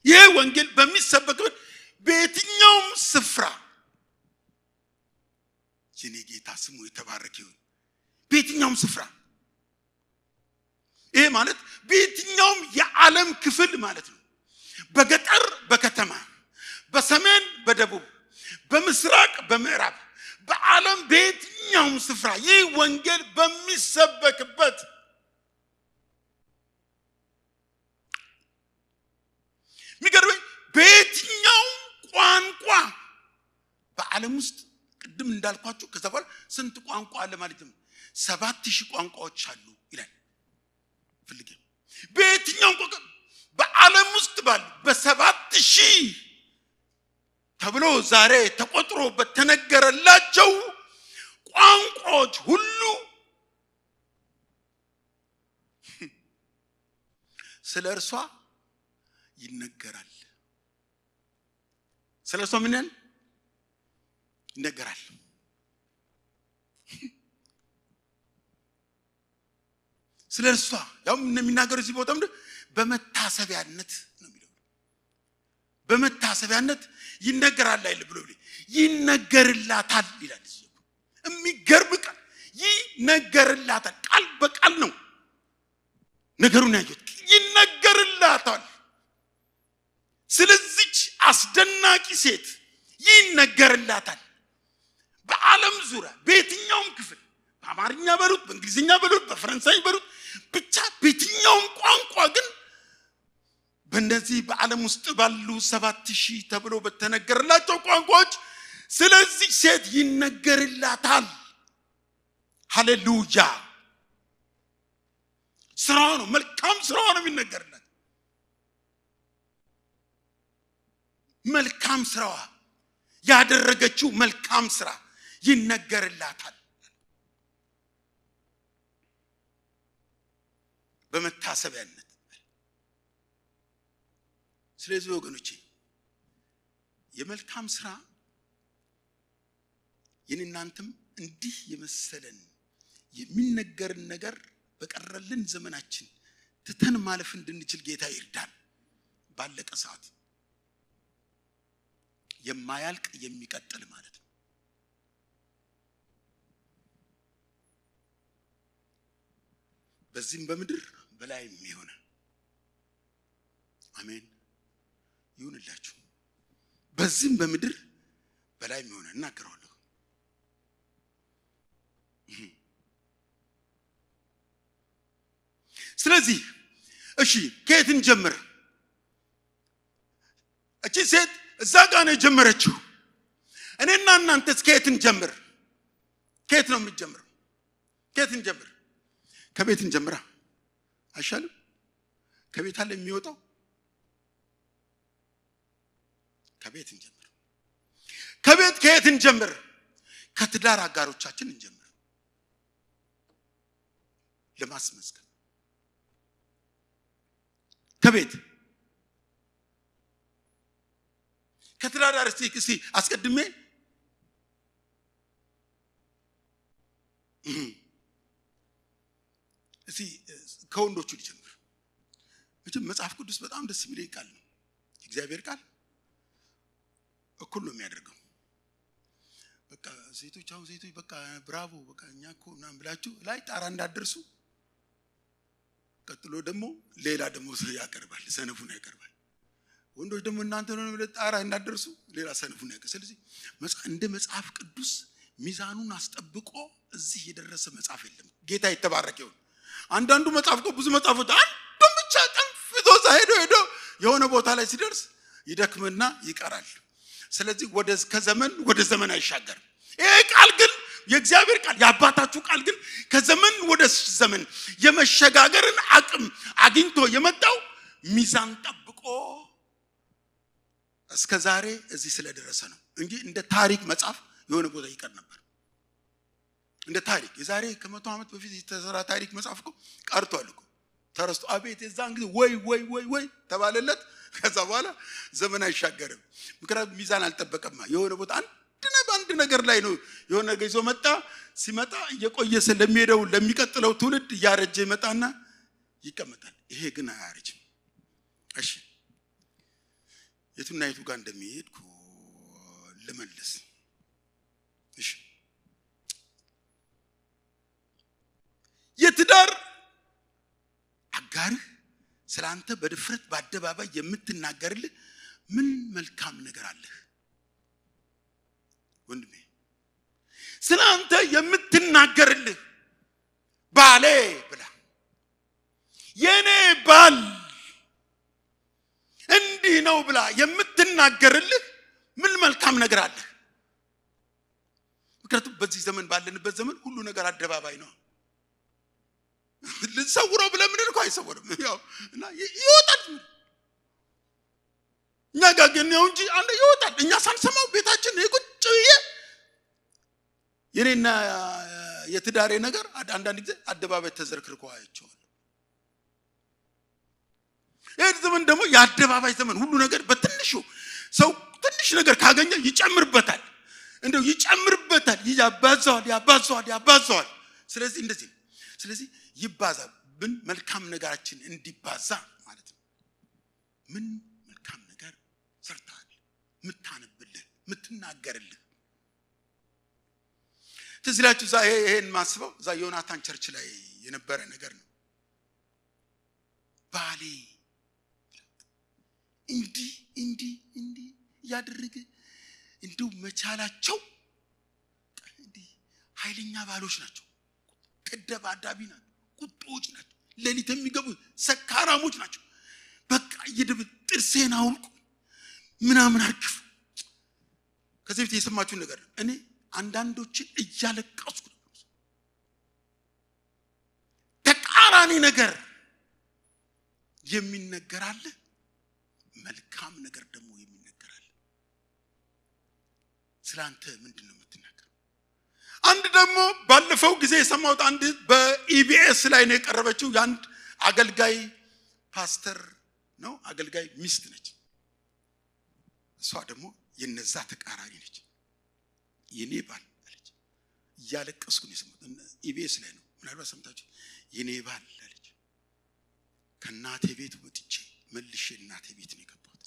ይሄ ወንጌል በሚሰበክበት በየትኛውም ስፍራ የኔ ጌታ ስሙ የተባረከ ይሁን በየትኛውም ስፍራ ይሄ ማለት በየትኛውም የዓለም ክፍል ማለት ነው በገጠር በከተማ በሰሜን በደቡብ በምስራቅ በምዕራብ በዓለም በየትኛውም ስፍራ ይህ ወንጌል በሚሰበክበት ሚገርመኝ በየትኛውም ቋንቋ በዓለም ውስጥ ቅድም እንዳልኳችሁ ከዛ በኋላ ስንት ቋንቋ አለ ማለት ነው 7000 ቋንቋዎች አሉ ይላል ፍልጌ በየትኛውም ቋንቋ በዓለም ውስጥ ባሉ በ7000 ተብሎ ዛሬ ተቆጥሮ በተነገረላቸው ቋንቋዎች ሁሉ ስለ እርሷ ይነገራል ስለ እርሷ ምን ይነገራል ስለ እርሷ ያው የሚናገሩ እዚህ ቦታ በመታሰቢያነት ነው የሚለው በመታሰቢያነት ይነገራል አይደል ብሎ ይነገርላታል ይላል የሚገርም ቃል ይነገርላታል ቃል በቃል ነው ነገሩን ያዩት ይነገርላታል ስለዚህ አስደናቂ ሴት ይነገርላታል በዓለም ዙሪያ በየትኛውም ክፍል በአማርኛ በሉት በእንግሊዝኛ በሉት በፈረንሳይ በሉት ብቻ በየትኛውም ቋንቋ ግን በእነዚህ በዓለም ውስጥ ባሉ 7000 ተብሎ በተነገረላቸው ቋንቋዎች ስለዚህ ሴት ይነገርላታል ሃሌሉያ ስራው ነው መልካም ስራው ነው የሚነገርላት መልካም ስራዋ ያደረገችው መልካም ስራ ይነገርላታል በመታሰቢያነት። ስለዚህ ወገኖቼ የመልካም ስራ የእናንተም እንዲህ የመሰለን የሚነገርን ነገር በቀረልን ዘመናችን ትተን ማለፍ እንድንችል ጌታ ይርዳን። ባለቀ ሰዓት የማያልቅ የሚቀጥል ማለት ነው። በዚህም በምድር በላይም የሆነ አሜን ይሁንላችሁ። በዚህም በምድር በላይም የሆነ እናገራለሁ። ስለዚህ እሺ ከየት እንጀምር? እቺ ሴት እዛ ጋር ነው የጀመረችው። እኔና እናንተስ ከየት እንጀምር? ከየት ነው የምንጀምረው? ከየት እንጀምር? ከቤት እንጀምራ አይሻልም? ከቤት አለ የሚወጣው። ከቤት እንጀምር። ከቤት ከየት እንጀምር? ከትዳር አጋሮቻችን እንጀምር ለማስመስከር። ከቤት ከትዳር እስቲ አስቀድሜ እስቲ ከወንዶቹ ልጀምር። መጽሐፍ ቅዱስ በጣም ደስ የሚለኝ ቃል ነው። እግዚአብሔር ቃል እኩል ነው የሚያደርገው። በቃ ሴቶች አሁን ሴቶች በቃ ብራቮ በቃ እኛ እኮ ምናምን ብላችሁ ላይ ጣራ እንዳትደርሱ። ቀጥሎ ደግሞ ሌላ ደግሞ ያቀርባል፣ ሰነፉን ያቀርባል። ወንዶች ደግሞ እናንተ ነው ጣራ እንዳትደርሱ ሌላ ሰነፉን ያቀርባል። ስለዚህ እንደ መጽሐፍ ቅዱስ ሚዛኑን አስጠብቆ እዚህ የደረሰ መጽሐፍ የለም። ጌታ የተባረከ ይሁን። አንዳንዱ መጽሐፍ እኮ ብዙ መጽሐፎች አንዱን ብቻ ጠንፍቶ ሄዶ የሆነ ቦታ ላይ ሲደርስ ይደክምና ይቀራል። ስለዚህ ከዘመን ወደ ዘመን አይሻገርም። ይሄ ቃል ግን የእግዚአብሔር ቃል የአባታችሁ ቃል ግን ከዘመን ወደ ዘመን የመሸጋገርን አቅም አግኝቶ የመጣው ሚዛን ጠብቆ እስከ ዛሬ እዚህ ስለደረሰ ነው እንጂ እንደ ታሪክ መጽሐፍ የሆነ ቦታ ይቀር ነበር። እንደ ታሪክ የዛሬ ከ100 ዓመት በፊት የተሰራ ታሪክ መጽሐፍ እኮ ቀርቷል እኮ ተረስቶ። አቤት የዛን ጊዜ ወይ ተባለለት። ከዛ በኋላ ዘመን አይሻገርም። ምክንያቱም ሚዛን አልጠበቀማ። የሆነ ቦታ አንድ ነገር ላይ ነው የሆነ ነገር ይዞ መጣ። ሲመጣ እየቆየ ስለሚሄደው ለሚቀጥለው ትውልድ እያረጀ ይመጣና ይቀመጣል። ይሄ ግን አያረጅም። እሺ የቱና የቱ ጋር እንደሚሄድኩ ልመልስ። እሺ የትዳር አጋርህ ስላንተ በድፍረት በአደባባይ የምትናገርልህ ምን መልካም ነገር አለህ? ወንድሜ ስላንተ የምትናገርልህ ባሌ ብላ የኔ ባል እንዲህ ነው ብላ የምትናገርልህ ምን መልካም ነገር አለህ? ምክንያቱም በዚህ ዘመን ባለንበት ዘመን ሁሉ ነገር አደባባይ ነው። ልንሰውረው ብለን ምን እንኳን አይሰወርም። ያው እና ይወጣል። እኛ ጋር ግን ነው እንጂ አንተ ይወጣል። እኛ ሳንሰማው ቤታችን የቁጭ የኔና የትዳሬ ነገር አንዳንድ ጊዜ አደባባይ ተዘርክርኮ አይቼዋለሁ። ይሄ ዘመን ደግሞ የአደባባይ ዘመን ሁሉ ነገር በትንሹ ሰው ትንሽ ነገር ካገኘ ይጨምርበታል። እንደው ይጨምርበታል፣ ያባዛዋል። ስለዚህ እንደዚህ ነው። ስለዚህ ይባዛ ብን መልካም ነገራችን እንዲባዛ ማለት ነው። ምን መልካም ነገር ሰርታል? ምታነብልህ ምትናገርልህ ትዝላችሁ ይሄን ማስበው እዛ ዮናታን ቸርች ላይ የነበረ ነገር ነው። ባሌ እንዲህ ያድርግ እንዲሁ መቻላቸው እንዲህ ኃይለኛ ባሎች ናቸው። ተደባዳቢ ናቸው፣ ቁጦች ናቸው፣ ሌሊት የሚገቡ ሰካራሞች ናቸው። በቃ ጥርሴን አውልቁ ምናምን አርግፉ። ከዚህ በፊት የሰማችሁ ነገር እኔ አንዳንዶችን እያለቀስኩ ነው። ተቃራኒ ነገር የሚነገራል፣ መልካም ነገር ደግሞ የሚነገራል። ስላንተ ምንድነው የምትናገረው? አንድ ደግሞ ባለፈው ጊዜ የሰማሁት አንድ በኢቢኤስ ላይ ነው የቀረበችው ያንድ አገልጋይ ፓስተር ነው አገልጋይ ሚስት ነች። እሷ ደግሞ የነዛ ተቃራኒ ነች። የኔ ባል አለች። እያለቀስኩ ነው የሰማሁት ኢቢኤስ ላይ ነው ምናልባት ሰምታችሁ። የኔ ባል አለች ከናቴ ቤት ወጥቼ መልሼ እናቴ ቤት ነው የገባሁት።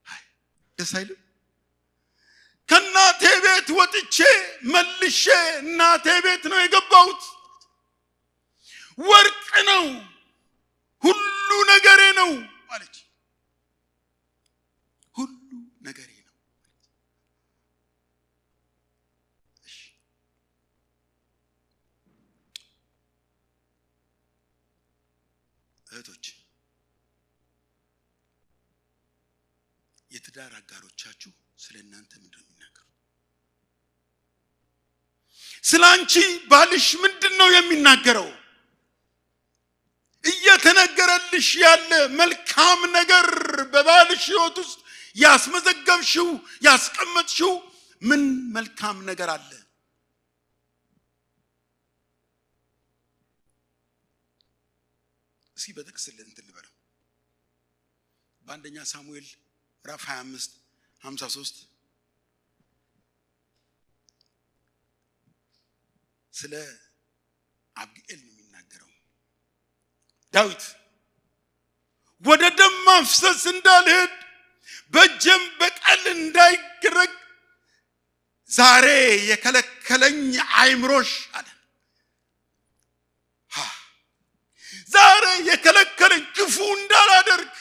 አይ ደስ አይልም? ከናቴ ቤት ወጥቼ መልሼ እናቴ ቤት ነው የገባሁት። ወርቅ ነው ሁሉ ነገሬ ነው አለች። ሁሉ ነገሬ ነው። እሺ እህቶች የትዳር አጋሮቻችሁ ስለእናንተ ምንድነው የሚናገሩት? ስላንቺ ባልሽ ምንድነው የሚናገረው? እየተነገረልሽ ያለ መልካም ነገር በባልሽ ሕይወት ውስጥ ያስመዘገብሽው ያስቀመጥሽው ምን መልካም ነገር አለ? እስኪ በጥቅስ እንትን ልበለው። በአንደኛ ሳሙኤል ምዕራፍ 25:53 ስለ አብግኤል ነው የሚናገረው። ዳዊት ወደ ደም ማፍሰስ እንዳልሄድ በእጄም በቀል እንዳይገረግ ዛሬ የከለከለኝ አይምሮሽ አለ። ዛሬ የከለከለኝ ክፉ እንዳላደርግ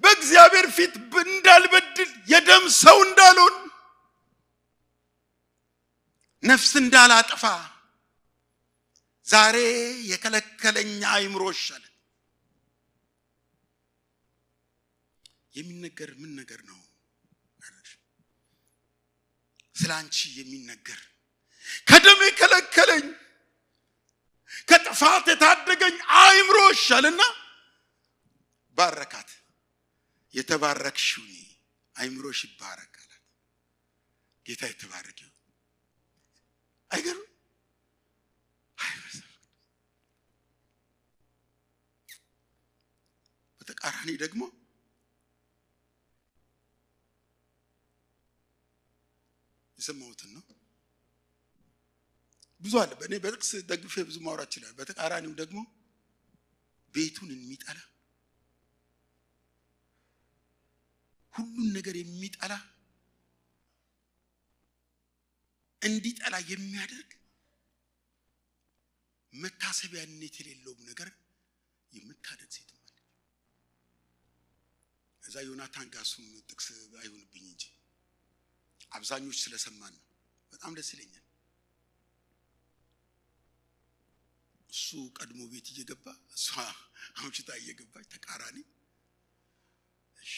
በእግዚአብሔር ፊት እንዳልበድል የደም ሰው እንዳልሆን ነፍስ እንዳላጠፋ ዛሬ የከለከለኝ አይምሮሽ አለ። የሚነገር ምን ነገር ነው? ስላንቺ የሚነገር ከደም የከለከለኝ ከጥፋት የታደገኝ አይምሮሽ አለና ባረካት። የተባረክሽው አይምሮሽ ይባረክ አላት። ጌታ የተባረከ ይሁን። አይገርም? በተቃራኒ ደግሞ የሰማሁትን ነው። ብዙ አለ። በእኔ በጥቅስ ደግፌ ብዙ ማውራት ይችላል። በተቃራኒው ደግሞ ቤቱን የሚጠላ ሁሉን ነገር የሚጠላ እንዲጠላ የሚያደርግ መታሰቢያነት የሌለው ነገር የምታደርግ ሴት ማለት እዛ ዮናታን ጋሱም ጥቅስ አይሆንብኝ እንጂ አብዛኞች ስለሰማን ነው። በጣም ደስ ይለኛል። እሱ ቀድሞ ቤት እየገባ እሷ አምሽታ እየገባች ተቃራኒ። እሺ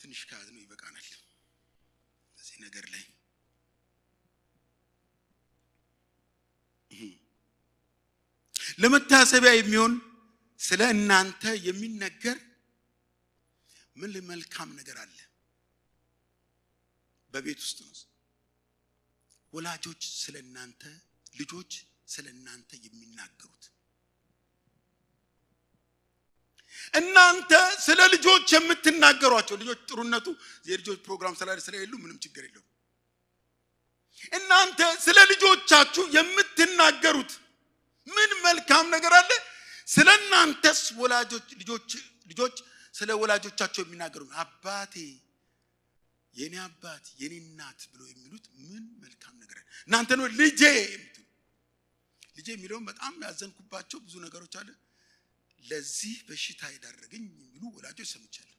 ትንሽ ካዝ ነው ይበቃናል እዚህ ነገር ላይ። ለመታሰቢያ የሚሆን ስለ እናንተ የሚነገር ምን መልካም ነገር አለ? በቤት ውስጥ ነው። ወላጆች ስለ እናንተ ልጆች ስለ እናንተ የሚናገሩት እናንተ ስለ ልጆች የምትናገሯቸው ልጆች ጥሩነቱ የልጆች ፕሮግራም ስለሌሉ ምንም ችግር የለውም። እናንተ ስለ ልጆቻችሁ የምትናገሩት ምን መልካም ነገር አለ? ስለ እናንተስ ወላጆች ልጆች ስለ ወላጆቻቸው የሚናገሩ አባቴ የኔ አባት የኔ እናት ብሎ የሚሉት ምን መልካም ነገር አለ? እናንተ ነው ልጄ የምትሉ ልጄ የሚለው በጣም ያዘንኩባቸው ብዙ ነገሮች አለ። ለዚህ በሽታ የዳረገኝ የሚሉ ወላጆች ሰምቻለሁ።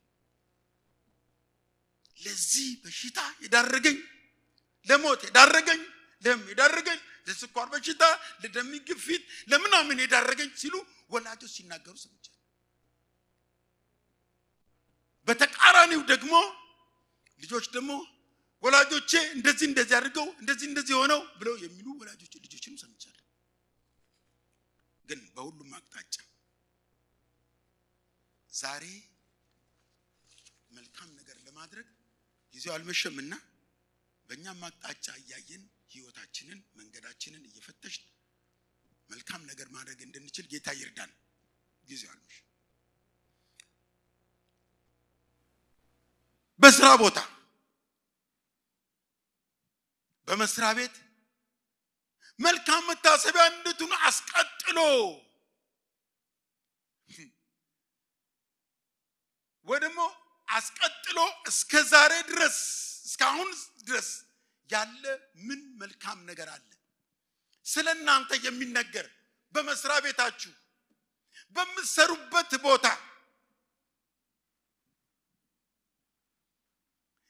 ለዚህ በሽታ የዳረገኝ ለሞት የዳረገኝ የዳረገኝ ለስኳር በሽታ ለደም ግፊት ለምናምን የዳረገኝ ሲሉ ወላጆች ሲናገሩ ሰምቻለሁ። በተቃራኒው ደግሞ ልጆች ደግሞ ወላጆቼ እንደዚህ አድርገው እንደዚህ ሆነው ብለው የሚሉ ወላጆች ልጆችንም ሰምቻለሁ። ግን በሁሉም አቅጣጫ ዛሬ መልካም ነገር ለማድረግ ጊዜው አልመሸምና በእኛም አቅጣጫ ያያየን ህይወታችንን መንገዳችንን እየፈተሽን መልካም ነገር ማድረግ እንድንችል ጌታ ይርዳን። ጊዜው አልመሸም። በስራ ቦታ በመስሪያ ቤት መልካም መታሰቢያ እንድትሆኑ አስቀጥሎ ወደሞ አስቀጥሎ እስከ ዛሬ ድረስ እስካሁን ድረስ ያለ ምን መልካም ነገር አለ? ስለናንተ የሚነገር በመስሪያ ቤታችሁ በምትሰሩበት ቦታ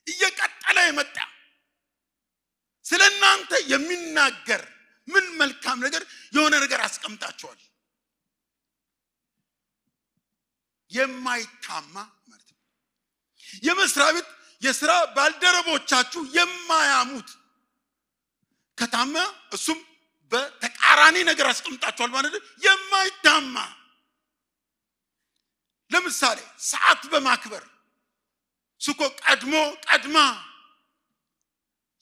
እየቀጠለ የመጣ ስለናንተ የሚናገር ምን መልካም ነገር የሆነ ነገር አስቀምጣችኋል? የማይታማ ማለት ነው። የመስሪያ ቤት የሥራ ባልደረቦቻችሁ የማያሙት ከታማ እሱም በተቃራኒ ነገር አስቀምጣችኋል ማለት ነው። የማይታማ ለምሳሌ ሰዓት በማክበር ሱቆ ቀድማ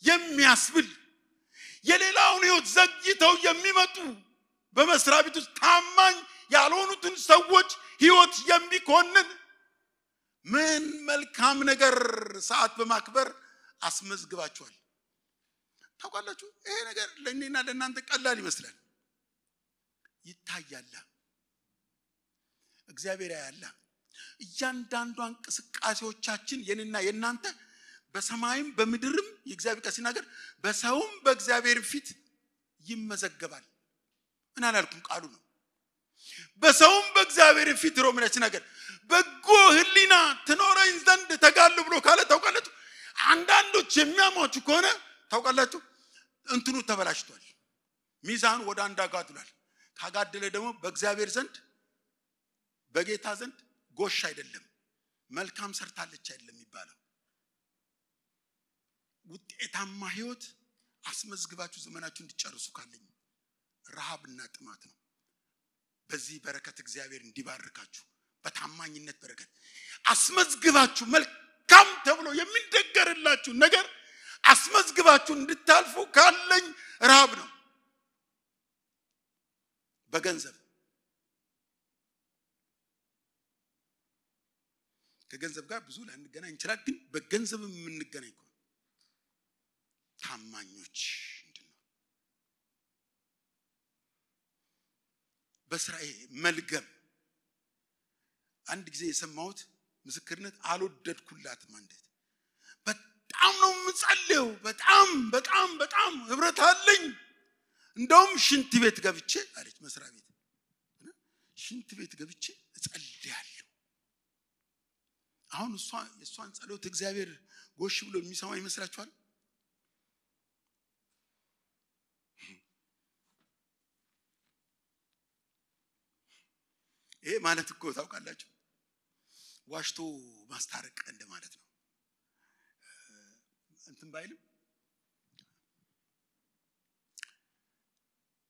የሚያስብል የሌላውን ህይወት ዘግይተው የሚመጡ በመስሪያ ቤት ውስጥ ታማኝ ያልሆኑትን ሰዎች ህይወት የሚኮንን ምን መልካም ነገር ሰዓት በማክበር አስመዝግባችኋል? ታውቃላችሁ? ይሄ ነገር ለእኔና ለእናንተ ቀላል ይመስላል። ይታያል። እግዚአብሔር ያያል። እያንዳንዱ እንቅስቃሴዎቻችን የኔና የናንተ በሰማይም በምድርም የእግዚአብሔር ቃል ሲናገር በሰውም በእግዚአብሔር ፊት ይመዘገባል። እና አላልኩም ቃሉ ነው። በሰውም በእግዚአብሔር ፊት ሮሜ ላይ ሲናገር በጎ ህሊና ትኖረኝ ዘንድ ተጋሉ ብሎ ካለ ታውቃላችሁ፣ አንዳንዶች የሚያሟችሁ ከሆነ ታውቃላችሁ እንትኑ ተበላሽቷል። ሚዛኑ ወደ አንድ አጋድሏል። ካጋደለ ደግሞ በእግዚአብሔር ዘንድ በጌታ ዘንድ ጎሽ አይደለም፣ መልካም ሰርታለች አይደለም የሚባለው። ውጤታማ ህይወት አስመዝግባችሁ ዘመናችሁ እንድጨርሱ ካለኝ ረሃብና ጥማት ነው። በዚህ በረከት እግዚአብሔር እንዲባርካችሁ በታማኝነት በረከት አስመዝግባችሁ መልካም ተብሎ የሚደገርላችሁ ነገር አስመዝግባችሁ እንድታልፉ ካለኝ ረሃብ ነው። በገንዘብ ከገንዘብ ጋር ብዙ ላንገናኝ እንችላለን፣ ግን በገንዘብ የምንገናኝ ከሆነ ታማኞች እንድንሆን በስራዬ መልገም አንድ ጊዜ የሰማሁት ምስክርነት አልወደድኩላትም። አንዴት በጣም ነው የምጸልየው፣ በጣም ህብረት አለኝ፣ እንደውም ሽንት ቤት ገብቼ አለች መስሪያ ቤት ሽንት ቤት ገብቼ እጸልያለሁ። አሁን የሷን ጸሎት እግዚአብሔር ጎሽ ብሎ የሚሰማ ይመስላችኋል? ይሄ ማለት እኮ ታውቃላችሁ ዋሽቶ ማስታረቅ እንደማለት ነው። እንትን ባይልም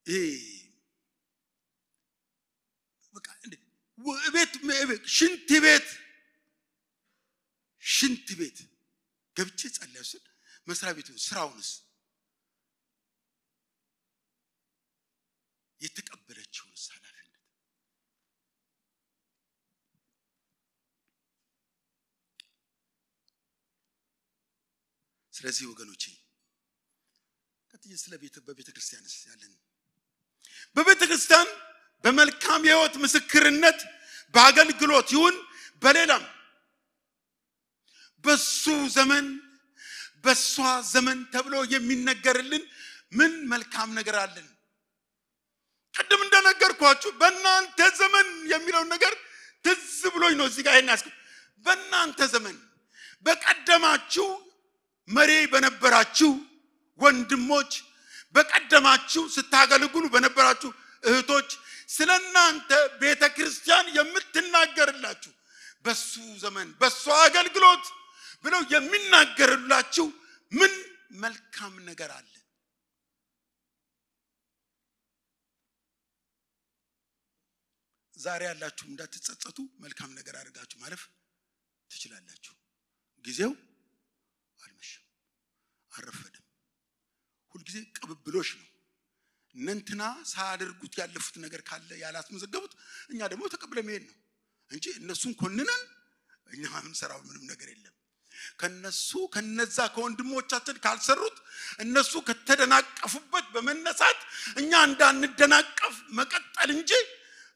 ይሄ በቃ እንዴ ሽንት ቤት ገብቼ ጸልያለሁ ስል መስሪያ ቤቱ ስራውንስ የተቀበለችውን ኃላፊነት ስለዚህ ወገኖቼ ከዚህ ስለ በቤተክርስቲያንስ ያለን በቤተክርስቲያን በመልካም የህይወት ምስክርነት በአገልግሎት ይሁን በሌላም በሱ ዘመን በሷ ዘመን ተብሎ የሚነገርልን ምን መልካም ነገር አለን? ቀደም እንደነገርኳችሁ በእናንተ ዘመን የሚለው ነገር ትዝ ብሎኝ ነው እዚህ ጋር ያናስኩ። በእናንተ ዘመን በቀደማችሁ መሪ በነበራችሁ ወንድሞች በቀደማችሁ ስታገለግሉ በነበራችሁ እህቶች ስለናንተ ቤተክርስቲያን የምትናገርላችሁ በሱ ዘመን በሷ አገልግሎት ብለው የሚናገርላችሁ ምን መልካም ነገር አለ? ዛሬ ያላችሁ እንዳትጸጸቱ መልካም ነገር አድርጋችሁ ማለፍ ትችላላችሁ። ጊዜው አልመሸም አረፈደም ሁሉ ጊዜ ቅብብሎሽ ነው እነንትና ሳያደርጉት ያለፉት ነገር ካለ ያላስመዘገቡት እኛ ደግሞ ተቀብለ መሄድ ነው እንጂ እነሱን ኮንነን እኛ ምንሰራው ምንም ነገር የለም ከነዛ ከወንድሞቻችን ካልሰሩት እነሱ ከተደናቀፉበት በመነሳት እኛ እንዳንደናቀፍ መቀጠል እንጂ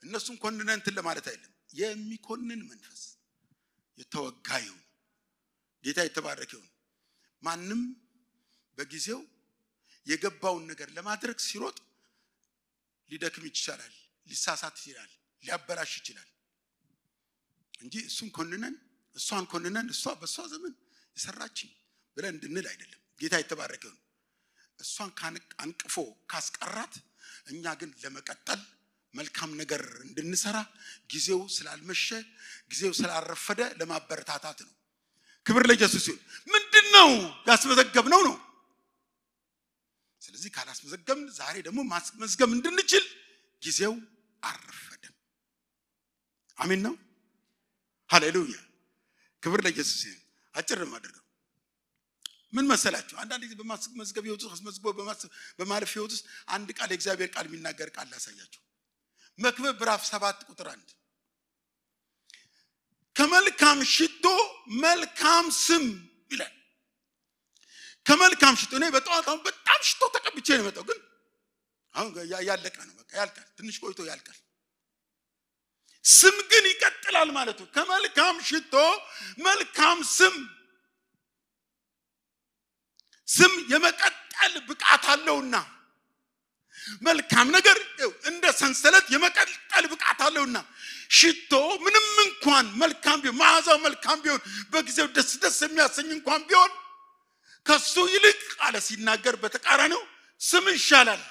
እነሱን ኮንነን እንትን ለማለት አይደለም የሚኮንን መንፈስ የተወጋዩ ጌታ የተባረከው ማንንም በጊዜው የገባውን ነገር ለማድረግ ሲሮጥ ሊደክም ይችላል ሊሳሳት ይችላል ሊያበላሽ ይችላል እንጂ እሷን ኮንነን እሷ በሷ ዘመን የሰራችኝ ብለን እንድንል አይደለም ጌታ የተባረከው እሷን አንቅፎ ካስቀራት እኛ ግን ለመቀጠል መልካም ነገር እንድንሰራ ጊዜው ስላልመሸ ጊዜው ስላልረፈደ ለማበረታታት ነው ክብር ለኢየሱስ ይሁን ምንድነው ያስመዘገብነው ነው ስለዚህ ካላስመዘገብን ዛሬ ደግሞ ማስመዝገብ እንድንችል ጊዜው አልረፈደም አሜን ነው ሃሌሉያ ክብር ለኢየሱስ ይሁን አጭር ማድረግ ምን መሰላችሁ አንዳንድ ጊዜ በማስመዝገብ ይወጡ መስመዝገብ በማለፍ ይወጡ አንድ ቃል የእግዚአብሔር ቃል የሚናገር ቃል ላሳያችሁ መክብብ ምዕራፍ 7 ቁጥር 1 ከመልካም ሽቶ መልካም ስም ይላል ከመልካም ሽቶ ነው በጣም ሽቶ ተቀብቼ ነው መጣው ግን አሁን ያለቀ ነው በቃ ያልቃል ትንሽ ቆይቶ ያልቃል ስም ግን ይቀጥላል ማለት ነው ከመልካም ሽቶ መልካም ስም የመቀጠል ብቃት አለውና መልካም ነገር እንደ ሰንሰለት የመቀጠል ብቃት አለውና ሽቶ ምንም እንኳን መልካም ቢሆን ማዛው መልካም ቢሆን በጊዜው ደስ የሚያሰኝ እንኳን ቢሆን ከሱ ይልቅ አለ ሲናገር በተቃራኒው ስም ይሻላል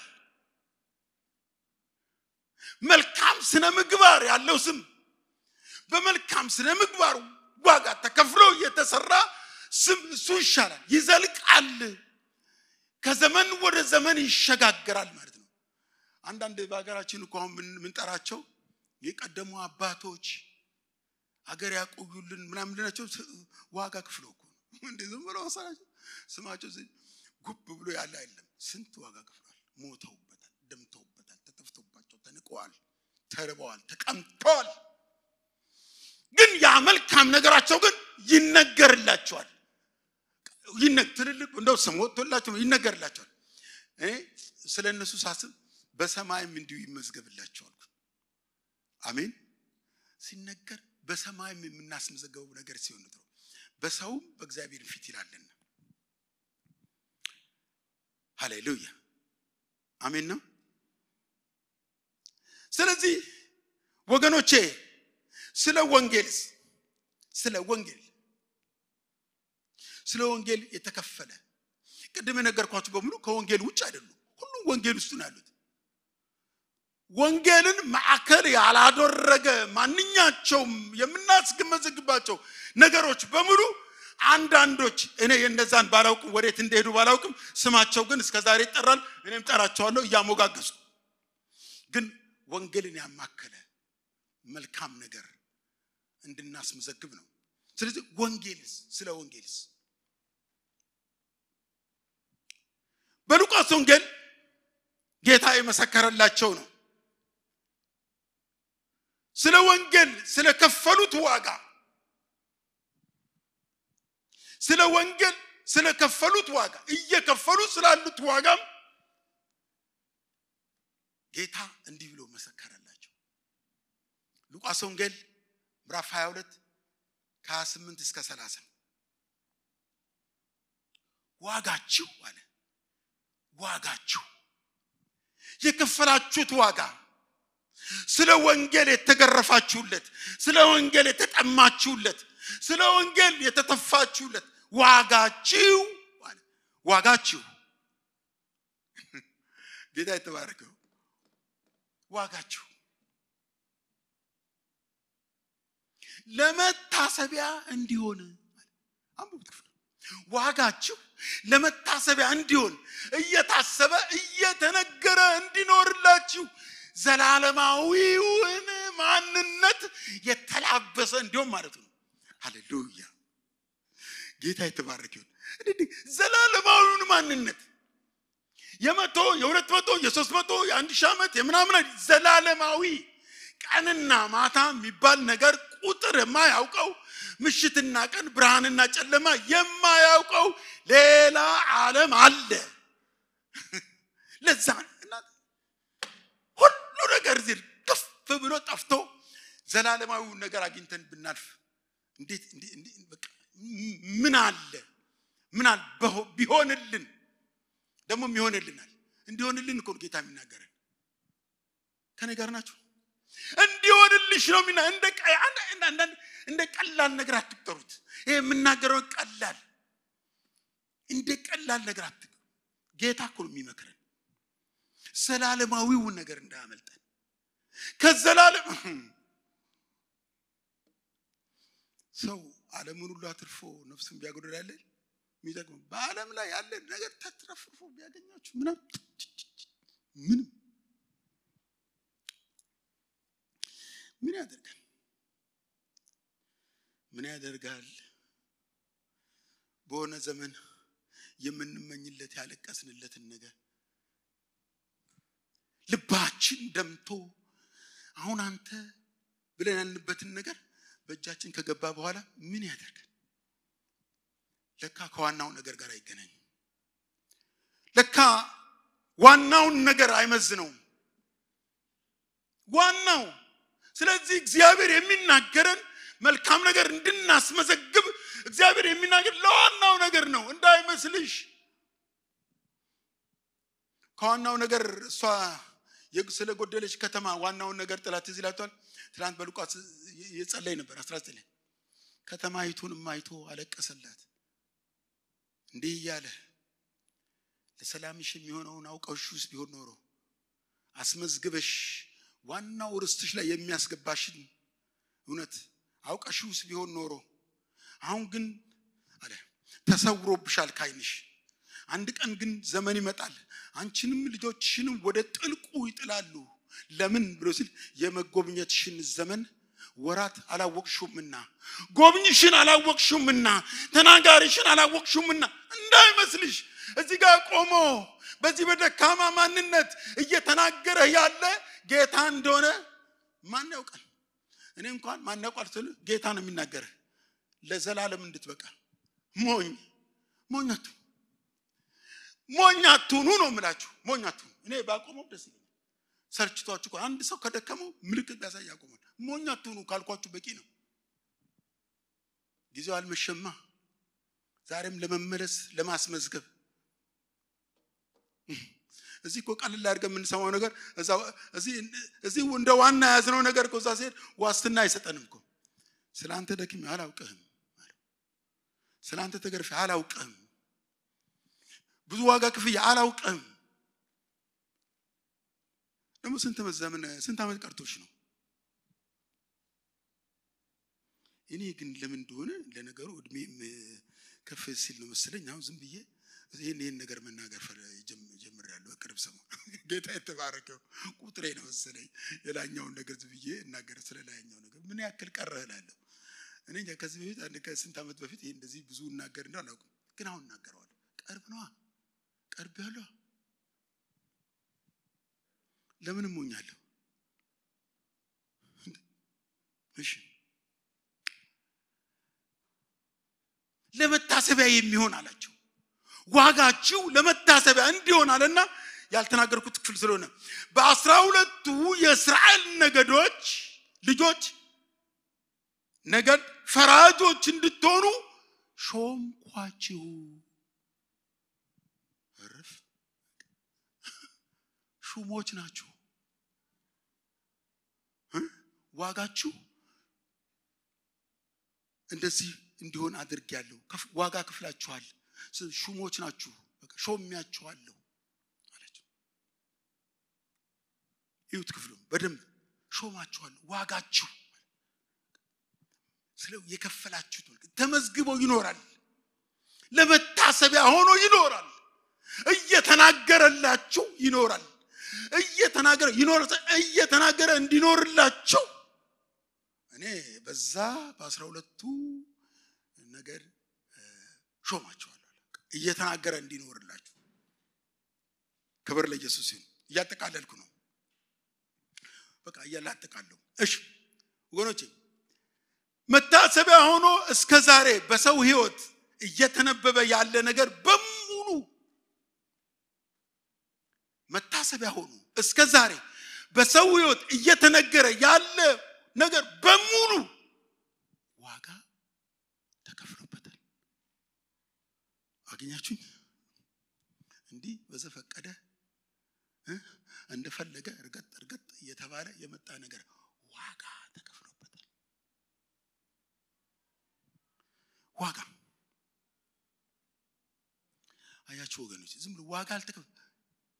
መልካም ስነ ምግባር ያለው ስም በመልካም ስነ ምግባር ዋጋ ተከፍሎ የተሰራ ስም እሱ ይሻላል ይዘልቃል ከዘመን ወደ ዘመን ይሸጋገራል ማለት ነው አንዳንድ በአገራችን እኮ ምን ጠራቸው የቀደሙ አባቶች አገር ያቆዩልን ምናምን ልናቸው ዋጋ ከፍለው እኮ እንደዚህ ብለው አሳራቸው ስማቸው ጉብ ብሎ ያለ አይደለም ስንት ዋጋ ከፍሏል ሞተውበታል ደምተውበታል ተጠፍተውባቸው ተንቀዋል ተርበዋል ተቀምጠዋል ግን ያ መልካም ነገራቸው ግን ይነገርላቸዋል ትልልቅ እንደው ሰሞቶላቸው ይነገርላቸዋል ስለነሱ ሳስብ በሰማይም እንዲሁ ይመዝገብላቸዋል አሜን ሲነገር በሰማይም የምናስመዘገበው ነገር ሲሆን ነው በሰው በእግዚአብሔር ፊት ይላልና ሃሌሉያ አሜን ነው ስለዚህ ወገኖቼ ስለ ወንጌል የተከፈለ ቅድም ነገርኳችሁ በሙሉ ከወንጌል ውጭ አይደሉም ሁሉ ወንጌል ውስጥ ነው ያሉት ወንጌልን ማዕከል ያላደረገ ማንኛቸውም የምናስገመዝግባቸው ነገሮች በሙሉ አንዳንዶች እኔ የነዛን ባላውቅም ወዴት እንደሄዱ ባላውቅም ስማቸው ግን እስከዛሬ ይጠራል እኔም ጠራቸዋለሁ ያሞጋገሱ ግን ወንጌልን ያማከለ መልካም ነገር እንድናስመዘግብ ነው ስለዚህ ስለ ወንጌልስ በሉቃስ ወንጌል ጌታ የመሰከረላቸው ነው ስለ ወንጌል ስለ ከፈሉት ዋጋ ስለ ወንጌል ስለ ከፈሉት ዋጋ እየከፈሉ ስላሉት ዋጋም ጌታ እንዲህ ብሎ መሰከረላቸው ሉቃስ ወንጌል ምዕራፍ 22 ከ28 እስከ 30 ዋጋችሁ አለ ዋጋችሁ የከፈላችሁት ዋጋ ስለ ወንጌል የተገረፋችሁለት ስለ ወንጌል የተጠማችሁለት ስለ ወንጌል የተተፋችሁለት ዋጋችሁ ጌታ የተባረከው ዋጋችሁ ለመታሰቢያ እንዲሆን አንብቡት ዋጋችሁ ለመታሰቢያ እንዲሆን እየታሰበ እየተነገረ እንዲኖርላችሁ ዘላለማዊውን ማንነት የተላበሰ እንዲሆን ማለት ነው ሃሌሉያ ጌታ የተባረከ ይሁን። ዘላለማዊውን ማንነት የመቶ የሁለት መቶ የሶስት መቶ የአንድ ሺህ ዓመት የምናምን ዘላለማዊ ቀንና ማታ የሚባል ነገር ቁጥር የማያውቀው ምሽትና ቀን ብርሃንና ጨለማ የማያውቀው ሌላ ዓለም አለ። ለዛ ሁሉ ነገር ከፍ ብሎ ጠፍቶ ዘላለማዊውን ነገር አግኝተን ብናልፍ እንዴት በቃ ምን አለ ቢሆንልን ደግሞ የሚሆንልናል። እንዲሆንልን እኮ ጌታ የሚናገረን ከኔ ጋር ናችሁ። እንዲሆንልሽ ነው ሚና እንደ ቀላል ነገር አትቁጠሩት። ይሄ የምናገረው ቀላል እንደ ቀላል ነገር አትቁጠሩ። ጌታ እኮ ነው የሚመክረን ዘላለማዊውን ነገር እንዳያመልጠን። ከዘላለም ሰው ዓለምን ሁሉ አትርፎ ነፍሱን ቢያጎድል ያለ የሚጠቅመው በዓለም ላይ ያለ ነገር ተትረፍርፎ ቢያገኛችሁ ምን ያደርጋል? በሆነ ዘመን የምንመኝለት ያለቀስንለትን ነገር ልባችን ደምቶ አሁን አንተ ብለን ያልንበትን ነገር በእጃችን ከገባ በኋላ ምን ያደርጋል? ለካ ከዋናው ነገር ጋር አይገናኝም። ለካ ዋናውን ነገር አይመዝነውም ዋናው። ስለዚህ እግዚአብሔር የሚናገረን መልካም ነገር እንድናስመዘግብ እግዚአብሔር የሚናገር ለዋናው ነገር ነው እንዳይመስልሽ። ከዋናው ነገር እሷ ስለጎደለች ከተማ ዋናውን ነገር ጥላት እዚህ ላቷል። ትላንት በሉቃስ የጸለይ ነበር 19 ላይ ከተማይቱን ማይቶ አለቀሰላት እንዲህ ያለ ለሰላምሽ የሚሆነውን አውቀሽውስ ቢሆን ኖሮ አስመዝግበሽ ዋናው ርስትሽ ላይ የሚያስገባሽን እውነት አውቀሽውስ ቢሆን ኖሮ አሁን ግን አለ ተሰውሮብሻል ካይንሽ። አንድ ቀን ግን ዘመን ይመጣል አንቺንም ልጆችሽንም ወደ ጥልቁ ይጥላሉ። ለምን ብሎ ሲል የመጎብኘትሽን ዘመን ወራት አላወቅሽውምና ጎብኝሽን አላወቅሽውምና ተናጋሪሽን አላወቅሽውምና እንዳይመስልሽ። እዚህ ጋር ቆሞ በዚህ በደካማ ማንነት እየተናገረ ያለ ጌታ እንደሆነ ማን ያውቃል? እኔ እንኳን ማን ያውቃል ስል ጌታ ነው የሚናገር ለዘላለም እንድትበቃ ሞኛቱ ነው የምላችሁ። ሞኛቱ እኔ ባቆመው ደስ ይለኛል። ሰርችቷችሁ እኮ አንድ ሰው ከደከመው ምልክት ቢያሳይ ያቆማል። ሞኛቱ ነው ካልኳችሁ በቂ ነው። ጊዜው አልመሸማ። ዛሬም ለመመለስ ለማስመዝገብ እዚህ እኮ ቀልል አድርገን የምንሰማው ነገር እዚህ እንደ ዋና ያዝነው ነገር እኮ እዛ ሲሄድ ዋስትና አይሰጠንም እኮ። ስላንተ ደክሜ አላውቅህም፣ ስላንተ ተገርፌ አላውቅህም፣ ብዙ ዋጋ ክፍያ አላውቅህም። ደግሞ ስንት ዓመት ቀርቶሽ ነው? እኔ ግን ለምን እንደሆነ ለነገሩ እድሜም ከፍ ሲል ነው መሰለኝ አሁን ዝም ብዬ ይሄን ነገር መናገር ጀምሬያለሁ። በቅርብ ሰሞን ጌታ የተባረከው ቁጥሬ ነው መሰለኝ የላኛውን ነገር ዝም ብዬ እናገር ስለላኛው ነገር ምን ያክል ቀረህ እላለሁ። እኔ ከዚህ በፊት አንድ ከስንት ዓመት በፊት ይሄ እንደዚህ ብዙ እናገር እንዳላውቅ ግን አሁን እናገራለሁ። ቀርብ ያለው ለምን ሞኛለሁ? እሺ ለመታሰቢያ የሚሆን አላቸው። ዋጋችሁ ለመታሰቢያ እንዲሆን አለና ያልተናገርኩት ክፍል ስለሆነ በ12ቱ የእስራኤል ነገዶች ልጆች ነገድ ፈራጆች እንድትሆኑ ሾምኳችሁ። እረፍ ሹሞች ናችሁ። ዋጋችሁ እንደዚህ እንዲሆን አድርጌያለሁ። ዋጋ ከፍላችኋል። ሹሞች ናችሁ። በቃ ሾሚያችኋለሁ አላችሁ። ይሁት ክፍሉ በደንብ ሾማችኋለሁ። ዋጋችሁ ስለ የከፈላችሁት ተመዝግበው ይኖራል። ለመታሰቢያ ሆኖ ይኖራል። እየተናገረላችሁ ይኖራል። እየተናገረ እንዲኖርላችሁ እኔ በዛ በ12ቱ ነገር ሾማቸዋለሁ እየተናገረ እንዲኖርላችሁ ክብር ለኢየሱስ ይሁን እያጠቃለልኩ ነው በቃ እያላጠቃለሁ እሺ ወገኖቼ መታሰቢያ ሆኖ እስከ ዛሬ በሰው ህይወት እየተነበበ ያለ ነገር በሙሉ መታሰቢያ ሆኖ እስከ ዛሬ በሰው ህይወት እየተነገረ ያለ ነገር በሙሉ ዋጋ ተከፍሎበታል አገኛችሁኝ እንዲህ በዘፈቀደ እንደፈለገ እርገጥ እየተባለ የመጣ ነገር ዋጋ ተከፍሎበታል ዋጋ አያችሁ ወገኖች ዝም ብሎ ዋጋ አልተከፈለ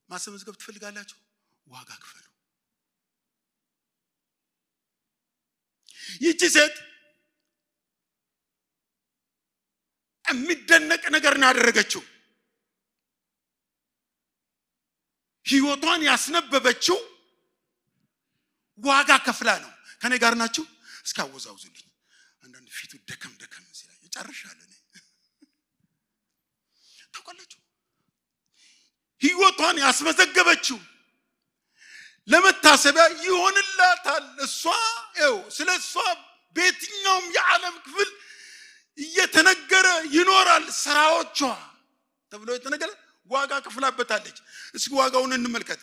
ማስመዝገብ ትፈልጋላችሁ ዋጋ ክፈሉ ይቺ ሴት የሚደነቅ ነገር ነው ያደረገችው ህይወቷን ያስነበበችው ዋጋ ከፍላ ነው ከኔ ጋር ናችሁ እስኪ አወዛውዙልኝ አንዳንድ ፊቱ ደከም ሲል ይጨርሻለሁ ታውቃላችሁ ህይወቷን ያስመዘገበችው ለመታሰቢያ ይሆንላታል እሷ ስለሷ በየትኛውም የዓለም ክፍል እየተነገረ ይኖራል ስራዎቿ ተብሎ የተነገረ ዋጋ ከፍላበታለች እስኪ ዋጋውን እንመልከት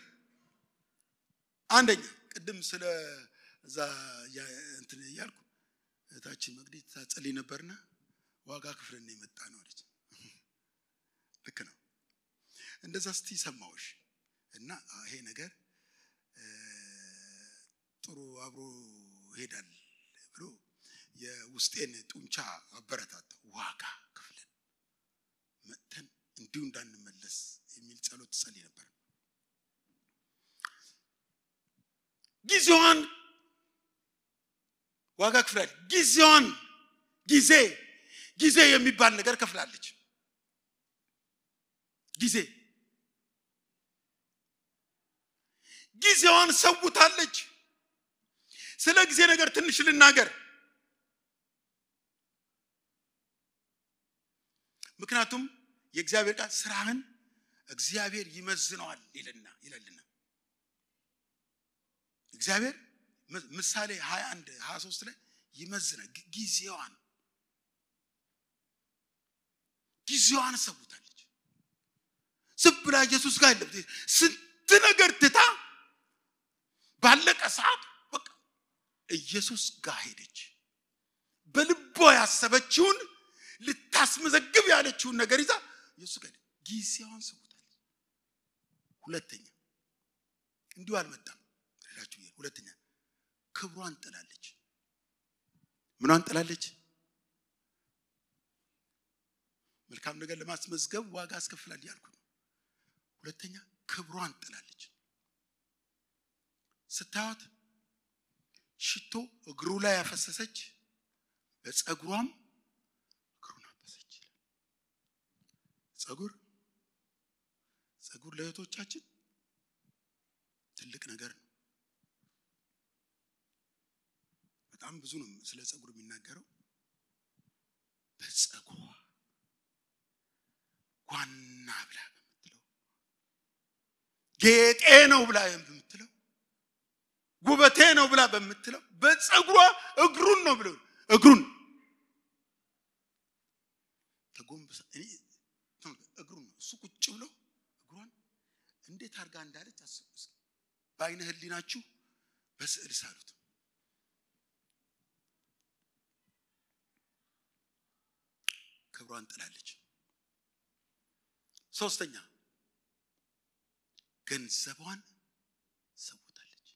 አንደኛ ቅድም ስለ እዛ እንትን ያልኩ እታችን መግዲት ታጸልይ ነበርና ዋጋ ክፍልን የመጣ ነው አለች ልክ ነው እንደዛ እስቲ ሰማውሽ እና ይሄ ነገር ጥሩ አብሮ ሄዳል ብሎ የውስጤን ጡንቻ አበረታታ ዋጋ ክፍልን መተን እንዲሁ እንዳንመለስ የሚል ጸሎት ጸልይ ነበር ጊዜዋን ዋጋ ክፍላለች ጊዜዋን ጊዜ የሚባል ነገር ከፍላለች ጊዜዋን ሰውታለች ስለ ጊዜ ነገር ትንሽ ልናገር ምክንያቱም የእግዚአብሔር ቃል ስራህን እግዚአብሔር ይመዝነዋል ይላልና እግዚአብሔር ምሳሌ 21:23 ላይ ይመዝናል ጊዜዋን ሰውታለች ስብላ ኢየሱስ ጋር አይደለም ስንት ነገር ትታ ባለቀ ሰዓት በቃ ኢየሱስ ጋር ሄደች በልቧ ያሰበችውን ልታስመዘግብ ያለችውን ነገር ይዛ ኢየሱስ ጋር ጊዜዋን ሰውታለች ሁለተኛ እንዲሁ አልመጣም ለላችሁ ሁለተኛ ክብሯን ጥላለች ምኗን ጥላለች መልካም ነገር ለማስመዝገብ ዋጋ አስከፍላል ያልኩ ሁለተኛ ክብሯን ጥላለች ስታዩት ሽቶ እግሩ ላይ ያፈሰሰች በፀጉሯም እግሩን አፈሰች ፀጉር ለእህቶቻችን ትልቅ ነገር ነው በጣም ብዙ ነው ስለ ፀጉር የሚናገረው በፀጉሯ ዋና ብላ በምትለው ጌጤ ነው ብላ በምትለው ጉበቴ ነው ብላ በምትለው በፀጉሯ እግሩን ነው ብለው እግሩን ተጎንብሳ እግሩን እሱ ቁጭ ብሎ እግሯን እንዴት አርጋ እንዳለች አስቡስ ባይነ ህሊናችሁ በስዕል ሳሉት ክብሯን ጥላለች ሶስተኛ ገንዘቧን ሰውታለች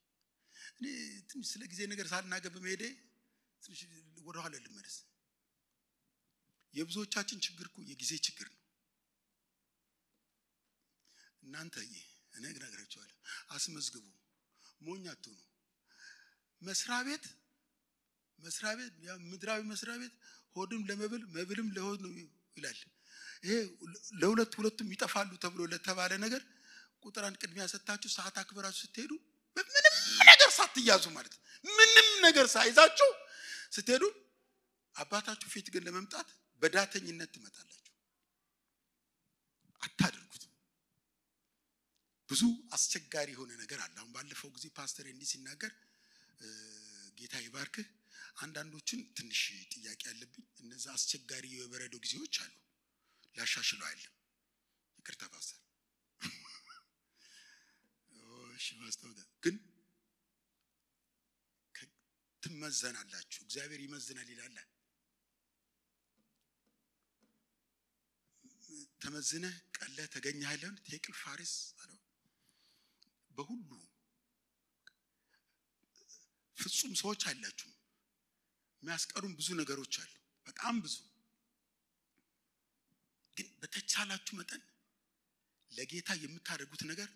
እኔ ትንሽ ስለ ጊዜ ነገር ሳልናገር በመሄዴ ትንሽ ወደ ኋላ ልመለስ የብዙዎቻችን ችግር እኮ የጊዜ ችግር ነው እናንተ እኔ እነግራችኋለሁ አስመዝግቡ ሞኛቱ ነው መስሪያ ቤት ያ ምድራዊ መስሪያ ቤት ሆድም ለመብል መብልም ለሆድ ነው ይላል ይሄ ለሁለቱም ይጠፋሉ ተብሎ ለተባለ ነገር ቁጥራን ቅድሚያ ሰጣችሁ ሰዓት አክብራችሁ ስትሄዱ ምንም ነገር ሳትያዙ ማለት ምንም ነገር ሳይዛችሁ ስትሄዱ አባታችሁ ፊት ግን ለመምጣት በዳተኝነት ትመጣላችሁ አታድርጉት። ብዙ አስቸጋሪ የሆነ ነገር አለ። አሁን ባለፈው ጊዜ ፓስተር እንዲህ ሲናገር ጌታ ይባርክህ፣ አንዳንዶችን ትንሽ ጥያቄ ያለብኝ እነዛ አስቸጋሪ የበረዶ ጊዜዎች አሉ። ላሻሽለው አይደለም፣ ይቅርታ ፓስተር። እሺ ማስተዋወቅ ግን ትመዘናላችሁ፣ እግዚአብሔር ይመዝናል ይላል። ተመዝነህ ቀለህ ተገኘሃለን ቴቅል ፋሪስ አለው። በሁሉ ፍጹም ሰዎች አላችሁ። የሚያስቀሩም ብዙ ነገሮች አሉ፣ በጣም ብዙ። ግን በተቻላችሁ መጠን ለጌታ የምታደርጉት ነገር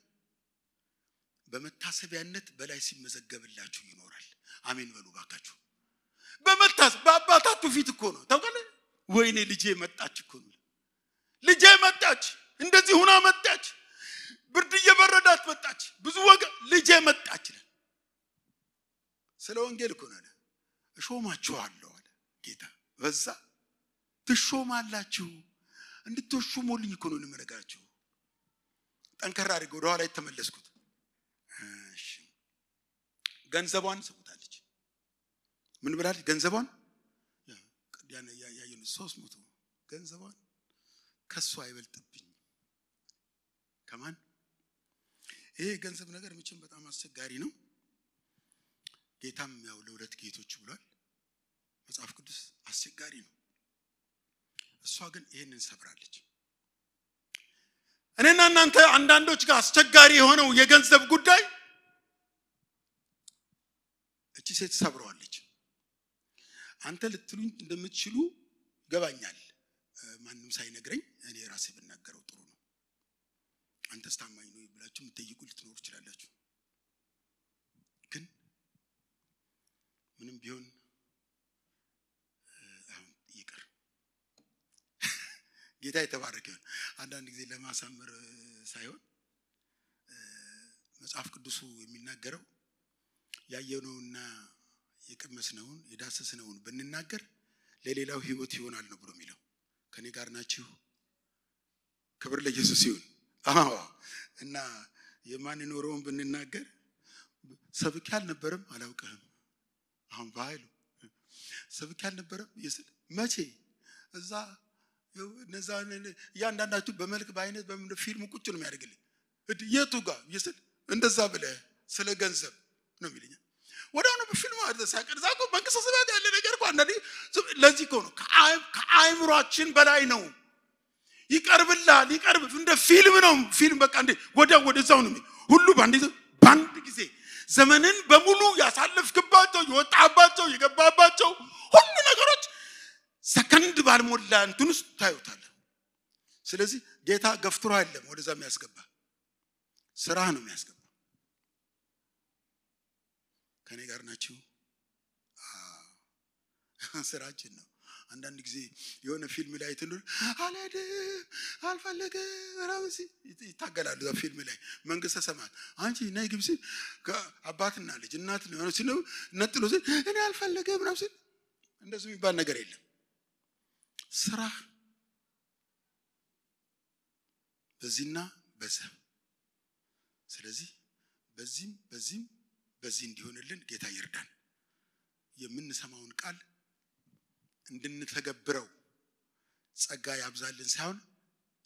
በመታሰቢያነት በላይ ሲመዘገብላችሁ ይኖራል። አሜን በሉ ባካችሁ። በአባታችሁ ፊት እኮ ነው ታውቃለህ። ወይኔ ልጄ መጣች እኮ ነው፣ ልጄ መጣች፣ እንደዚህ ሆና መጣች፣ ብርድ እየበረዳት መጣች፣ ብዙ ወገ ልጄ መጣች ይላል። ስለ ወንጌል እኮ ነው። እሾማችኋለሁ አለ ጌታ። በዛ ትሾማላችሁ። እንድትሾሙልኝ እኮ ነው የምነግራችሁ። ጠንከራ አድርገው ወደ ኋላ የተመለስኩት። እሺ ገንዘቧን ሰውታለች። ምን ብላለች? ገንዘቧን ያየን 300 ገንዘቧን ከሷ አይበልጥብኝ። ከማን? ይሄ ገንዘብ ነገር መቼም በጣም አስቸጋሪ ነው። ጌታም ያው ለሁለት ጌቶች ብሏል መጽሐፍ ቅዱስ። አስቸጋሪ ነው። እሷ ግን ይሄንን ሰብራለች። እኔና እናንተ አንዳንዶች ጋር አስቸጋሪ የሆነው የገንዘብ ጉዳይ እቺ ሴት ሰብረዋለች። አንተ ልትሉኝ እንደምትችሉ ገባኛል። ማንንም ሳይነግረኝ እኔ ራሴ ብናገረው ጥሩ ነው። አንተስ ታማኝ ነው ብላችሁ የምትጠይቁ ልትኖሩ ይችላላችሁ። ግን ምንም ቢሆን አሁን ይቅር፣ ጌታ የተባረከ ይሁን። አንዳንድ ጊዜ ለማሳመር ሳይሆን መጽሐፍ ቅዱሱ የሚናገረው ያየነውና የቀመስነውን የዳሰስነውን ብንናገር ለሌላው ሕይወት ይሆናል ነው ብሎ የሚለው። ከኔ ጋር ናችሁ? ክብር ለኢየሱስ ይሁን። አዎ። እና የማንኖረውን ብንናገር ሰብኬ አልነበረም አላውቅህም። አሁን በኃይሉ ሰብኬ አልነበረም ይስል መቼ እዛ እነዛ ያንዳንዳችሁ በመልክ በአይነት በምን ፊልም ቁጭ ነው የሚያደርግልኝ የቱ ጋር ይስል እንደዛ ብለህ ስለ ገንዘብ ነው የሚለኝ። ወዳውኑ በፊልም አደረሳቀር ዛቆ መንግስት ሰማያት ያለ ነገር እኮ አንዳንዴ ለዚህ እኮ ነው ከአይምሯችን በላይ ነው። ይቀርብልሃል፣ ይቀርብ እንደ ፊልም ነው። ፊልም በቃ እንደ ወደዛው ነው ሁሉ ባንድ ጊዜ ዘመንን በሙሉ ያሳለፍክባቸው የወጣባቸው የገባባቸው ሁሉ ነገሮች ሰከንድ ባልሞላ እንትን ውስጥ ታዩታለህ። ስለዚህ ጌታ ገፍትሮ አይደለም ወደዛ የሚያስገባ ስራ ነው የሚያስገባ። ከኔ ጋር ናችሁ? ስራችን ነው። አንዳንድ ጊዜ የሆነ ፊልም ላይ ትንል አልፈለገ ራውሲ ይታገላሉ። እዛ ፊልም ላይ መንግስተ ሰማያት አንቺ ነይ ግብሲ አባትና ልጅ እናት ነው ሲለው ነጥሎ ሲል እኔ አልፈለገ ምናምን ሲል እንደዚህ የሚባል ነገር የለም። ስራ በዚህና በዛ። ስለዚህ በዚህ እንዲሆንልን ጌታ ይርዳን። የምንሰማውን ቃል እንድንተገብረው ጸጋ ያብዛልን ሳይሆን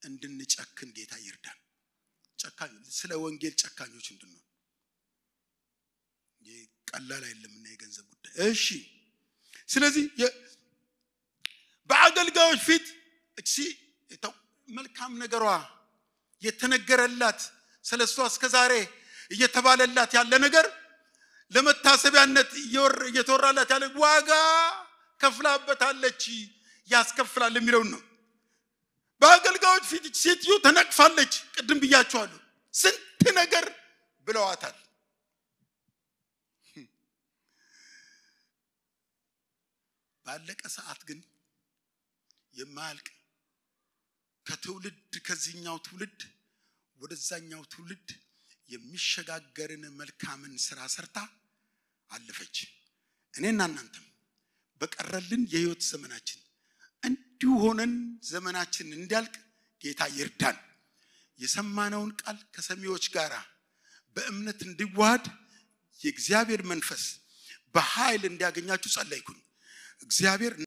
እንድንጨክን ጌታ ይርዳን። ጨካኝ ስለ ወንጌል ጨካኞች እንድንሆን ቀላል አይደለምና የገንዘብ ጉዳይ። እሺ ስለዚህ በአገልጋዮች ፊት እቺ መልካም ነገሯ የተነገረላት ስለሷ እስከዛሬ እየተባለላት ያለ ነገር ለመታሰቢያነት እየተወራላት ያለ ዋጋ ከፍላበታለች፣ ያስከፍላል የሚለው ነው። በአገልጋዮች ፊት ሴትዮ ተነቅፋለች። ቅድም ብያቸዋለሁ ስንት ነገር ብለዋታል። ባለቀ ሰዓት ግን የማያልቅ ከትውልድ ከዚህኛው ትውልድ ወደዛኛው ትውልድ የሚሸጋገርን መልካምን ስራ ሰርታ አለፈች። እኔና እናንተም በቀረልን የህይወት ዘመናችን እንዲሁ ሆነን ዘመናችን እንዲያልቅ ጌታ ይርዳን። የሰማነውን ቃል ከሰሚዎች ጋር በእምነት እንዲዋሃድ የእግዚአብሔር መንፈስ በኃይል እንዲያገኛችሁ ጸለይኩኝ። እግዚአብሔር